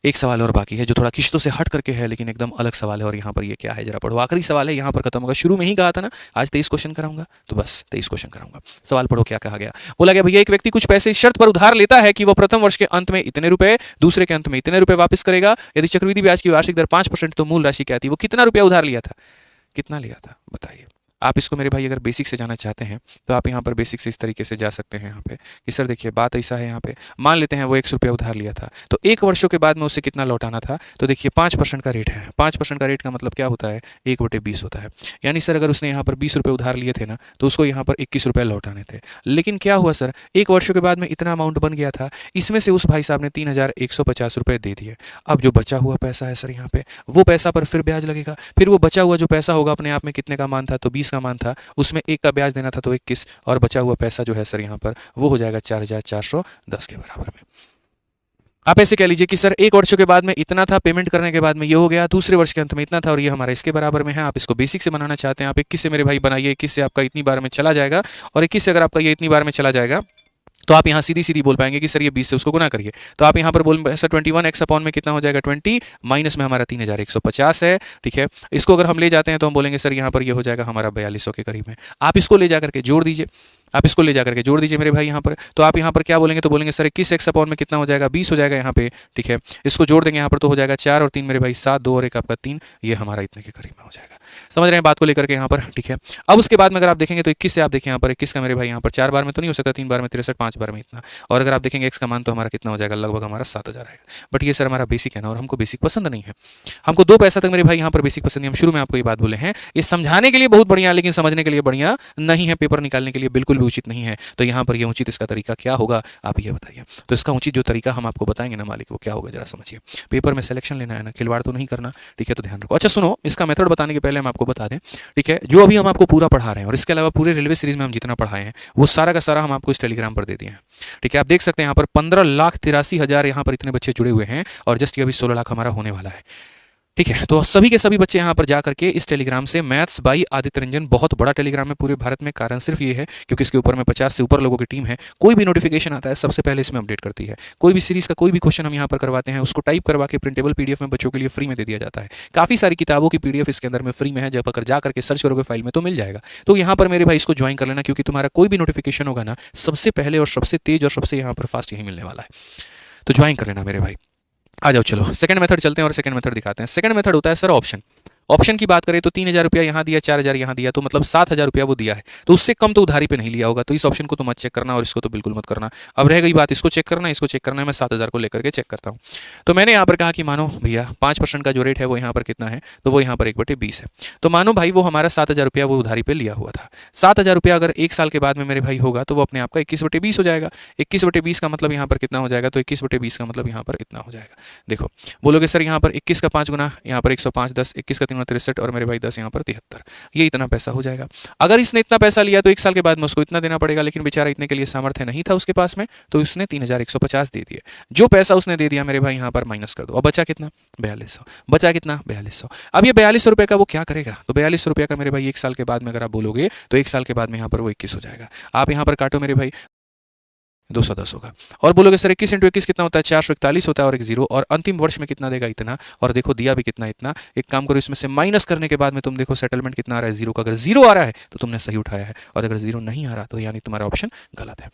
एक सवाल और बाकी है जो थोड़ा किस्तों से हट करके है, लेकिन एकदम अलग सवाल है। और यहाँ पर ये क्या है, जरा पढ़ो। आखिरी सवाल है, यहाँ पर खत्म होगा। शुरू में ही कहा था ना आज 23 क्वेश्चन कराऊंगा, तो बस 23 क्वेश्चन कराऊंगा। सवाल पढ़ो, क्या कहा गया। बोला गया भैया एक व्यक्ति कुछ पैसे शर्त पर उधार लेता है कि वह प्रथम वर्ष के अंत में इतने रुपए, दूसरे के अंत में इतने रुपए वापस करेगा। यदि चक्रवृद्धि ब्याज की वार्षिक दर 5% तो मूल राशि क्या थी? वो कितना रुपया उधार लिया था? कितना लिया था बताइए। आप इसको मेरे भाई अगर बेसिक से जाना चाहते हैं तो आप यहाँ पर बेसिक से इस तरीके से जा सकते हैं यहाँ पे कि सर देखिए बात ऐसा है, यहाँ पे मान लेते हैं वो 100 रुपया उधार लिया था, तो 1 वर्षों के बाद में उसे कितना लौटाना था, तो देखिए 5% का रेट है। 5% का रेट का मतलब क्या होता है, 1/20 होता है। यानी सर अगर उसने यहाँ पर 20 रुपये उधार लिए थे ना, तो उसको यहाँ पर 21 रुपये लौटाने थे। लेकिन क्या हुआ सर, 1 वर्षों के बाद में इतना अमाउंट बन गया था, इसमें से उस भाई साहब ने 3150 रुपये दे दिए। अब जो बचा हुआ पैसा है सर यहाँ पे, वो पैसा पर फिर ब्याज लगेगा। फिर वो बचा हुआ जो पैसा होगा अपने आप में कितने का मान था, तो 20 का मान था, उसमें 1 का ब्याज देना था तो 21, और बचा हुआ पैसा जो है सर यहाँ पर वो हो जाएगा 4410 के बराबर में। आप ऐसे कह लीजिए कि सर 1 वर्षों के बाद में इतना था, पेमेंट करने के बाद में ये हो गया, दूसरे वर्ष के अंत में इतना था, और ये हमारा इसके बराबर में है। आप इसको बेसिक से बनाना चाहते हैं, आप 21 से मेरे भाई बनाइए, 21 से आपका इतनी बार में चला जाएगा, और 21 से अगर आपका ये इतनी बार में चला जाएगा तो आप यहाँ सीधी सीधी बोल पाएंगे कि सर ये 20 से उसको गुना करिए। तो आप यहाँ पर बोल सर 21x अपॉन में कितना हो जाएगा 20, माइनस में हमारा 3150 है। ठीक है, इसको अगर हम ले जाते हैं तो हम बोलेंगे सर यहाँ पर ये हो जाएगा हमारा 4200 के करीब में। आप इसको ले जाकर के जोड़ दीजिए, आप इसको ले जाकर के जोड़ दीजिए मेरे भाई यहाँ पर। तो आप यहाँ पर क्या बोलेंगे, तो बोलेंगे सर 21x अपॉन में कितना हो जाएगा 20 हो जाएगा यहाँ पे। ठीक है, इसको जोड़ देंगे यहाँ पर तो हो जाएगा 4 और 3 मेरे भाई 7, 2 और 1 आपका 3, ये हमारा इतने के करीब में हो जाएगा। समझ रहे हैं बात को लेकर के यहाँ पर। ठीक है, अब उसके बाद में अगर आप देखेंगे तो 21 से आप देखिए यहाँ पर 21 का मेरे भाई यहाँ पर 4 बार में तो नहीं हो सकता, 3 बार में 63, 5 बार में इतना, और अगर आप देखेंगे x का मान तो हमारा कितना हो जाएगा, लगभग हमारा 7000 आएगा। बट ये सर हमारा बेसिक है ना, और हमको बेसिक पसंद नहीं है, हमको 2 पैसा तक मेरे भाई यहाँ पर बेसिक पसंद नहीं। हम शुरू में आपको ये बात बोले हैं, ये समझाने के लिए बहुत बढ़िया है लेकिन समझने के लिए बढ़िया नहीं है, पेपर निकालने के लिए बिल्कुल भी उचित नहीं है। तो यहाँ पर ये उचित इसका तरीका क्या होगा आप ये बताइए। तो इसका उचित जो तरीका हम आपको बताएंगे ना मालिक, वो क्या होगा जरा समझिए। पेपर में सिलेक्शन लेना है ना, खिलवाड़ तो नहीं करना। ठीक है, तो ध्यान रखो। अच्छा सुनो, इसका मेथड बताने के पहले हम आपको बता दें, ठीक है, जो अभी हम आपको पूरा पढ़ा रहे हैं और इसके अलावा पूरे रेलवे सीरीज में हम जितना पढ़ाए हैं वो सारा का सारा हम आपको इस टेलीग्राम पर दे दिए हैं। ठीक है, आप देख सकते हैं यहाँ पर 15,83,000 यहाँ पर इतने बच्चे जुड़े हुए हैं, और जस्ट अभी 16 लाख हमारा होने वाला है। ठीक है, तो सभी के सभी बच्चे यहाँ पर जा करके इस टेलीग्राम से मैथ्स बाई आदित्य रंजन, बहुत बड़ा टेलीग्राम है पूरे भारत में। कारण सिर्फ ये है क्योंकि इसके ऊपर में 50 से ऊपर लोगों की टीम है। कोई भी नोटिफिकेशन आता है सबसे पहले इसमें अपडेट करती है। कोई भी सीरीज का कोई भी क्वेश्चन हम यहाँ पर करवाते हैं, उसको टाइप करवा के प्रिंटेबल पीडीएफ में बच्चों के लिए फ्री में दे दिया जाता है। काफी सारी किताबों की पीडीएफ इसके अंदर में फ्री में है, जब अगर जा करके सर्च करोगे फाइल में तो मिल जाएगा। तो यहाँ पर मेरे भाई इसको ज्वाइन कर लेना, क्योंकि तुम्हारा कोई भी नोटिफिकेशन होगा ना, सबसे पहले और सबसे तेज और सबसे यहाँ पर फास्ट यही मिलने वाला है। तो ज्वाइन कर लेना मेरे भाई। आ जाओ चलो सेकंड मेथड चलते हैं और सेकंड मेथड दिखाते हैं। सेकंड मेथड होता है सर ऑप्शन। ऑप्शन की बात करें तो 3000 रुपया यहाँ दिया, 4000 यहाँ दिया, तो मतलब 7000 रुपया वो दिया है, तो उससे कम तो उधारी पे नहीं लिया होगा। तो इस ऑप्शन को तो मत चेक करना और इसको तो बिल्कुल मत करना। अब रह गई बात इसको चेक करना, इसको चेक करना है, मैं 7000 को लेकर के चेक करता हूँ। तो मैंने यहाँ पर कहा कि मानो भैया 5% का जो रेट है वो यहाँ पर कितना है, तो वो यहाँ पर 1/20 है। तो मानो भाई वो हमारा 7000 रुपया वो उधारी पे लिया हुआ था। 7000 रुपया अगर 1 साल के बाद में मेरे भाई होगा तो वो अपने आपका 21/20 हो जाएगा। 21/20 का मतलब यहाँ पर कितना हो जाएगा, तो 21/20 का मतलब यहाँ पर इतना हो जाएगा। देखो बोलोगे सर यहाँ पर 21 का 5 गुना, यहाँ पर 105, 10, 21 का 3 गुना 63, और मेरे 10 यहाँ पर 73, ये इतना पैसा हो जाएगा। अगर इसने इतना पैसा लिया तो 1 साल के बाद में उसको इतना देना पड़ेगा, लेकिन बेचारा इतने के लिए सामर्थ्य नहीं था उसके पास में, तो उसने 3150 दे दिए। जो पैसा उसने दे दिया मेरे भाई यहाँ पर माइनस कर दो, अब बचा कितना 4200, बचा कितना 4200। अब ये 4200 रुपये का वो क्या करेगा, तो 4200 रुपये का मेरे भाई 1 साल के बाद में अगर आप बोलोगे तो 1 साल के बाद में यहाँ पर वो 21 हो जाएगा। आप यहाँ पर काटो मेरे भाई 210 होगा, और बोलोगे सर 21 × 21 कितना होता है, 441 होता है, और एक जीरो, और अंतिम वर्ष में कितना देगा इतना, और देखो दिया भी कितना इतना। एक काम करो, इसमें से माइनस करने के बाद में तुम देखो सेटलमेंट कितना आ रहा है, जीरो का। अगर जीरो आ रहा है तो तुमने सही उठाया है, और अगर जीरो नहीं आ रहा तो यानी तुम्हारा ऑप्शन गलत है।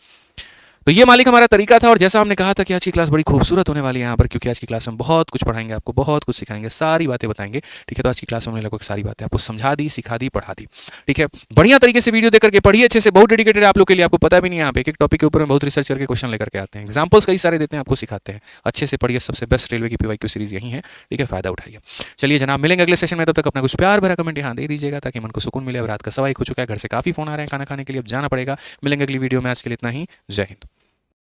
तो ये मालिक हमारा तरीका था, और जैसा हमने कहा था कि आज की क्लास बड़ी खूबसूरत होने वाली है यहाँ पर, क्योंकि आज की क्लास में बहुत कुछ पढ़ाएंगे, आपको बहुत कुछ सिखाएंगे, सारी बातें बताएंगे। ठीक है, तो आज की क्लास में हमने लगभग सारी बातें आपको समझा दी, सिखा दी, पढ़ा दी। ठीक है, बढ़िया तरीके से वीडियो देकर के पढ़िए अच्छे से, बहुत डेडिकेटेड आप लोग के लिए, आपको पता भी नहीं है यहाँ पे एक टॉपिक के ऊपर में बहुत रिसर्च करके क्वेश्चन लेकर के आते हैं, एग्जाम्पल्स कई सारे देते हैं, आपको सिखाते हैं। अच्छे से पढ़िए, सबसे बेस्ट रेलवे की PYQ सीरीज यही है। ठीक है, फायदा उठाइए। चलिए जनाब, मिलेंगे अगले सेशन में, तब तक अपना कुछ प्यार भरा कमेंट यहाँ दे दीजिएगा ताकि मन को सुकून मिले। अब रात का 1:15 हो चुका है, घर से काफी फोन आ रहे हैं, खाना खाने के लिए अब जाना पड़ेगा। मिलेंगे अगली वीडियो में, आज के लिए इतना ही। जय हिंद।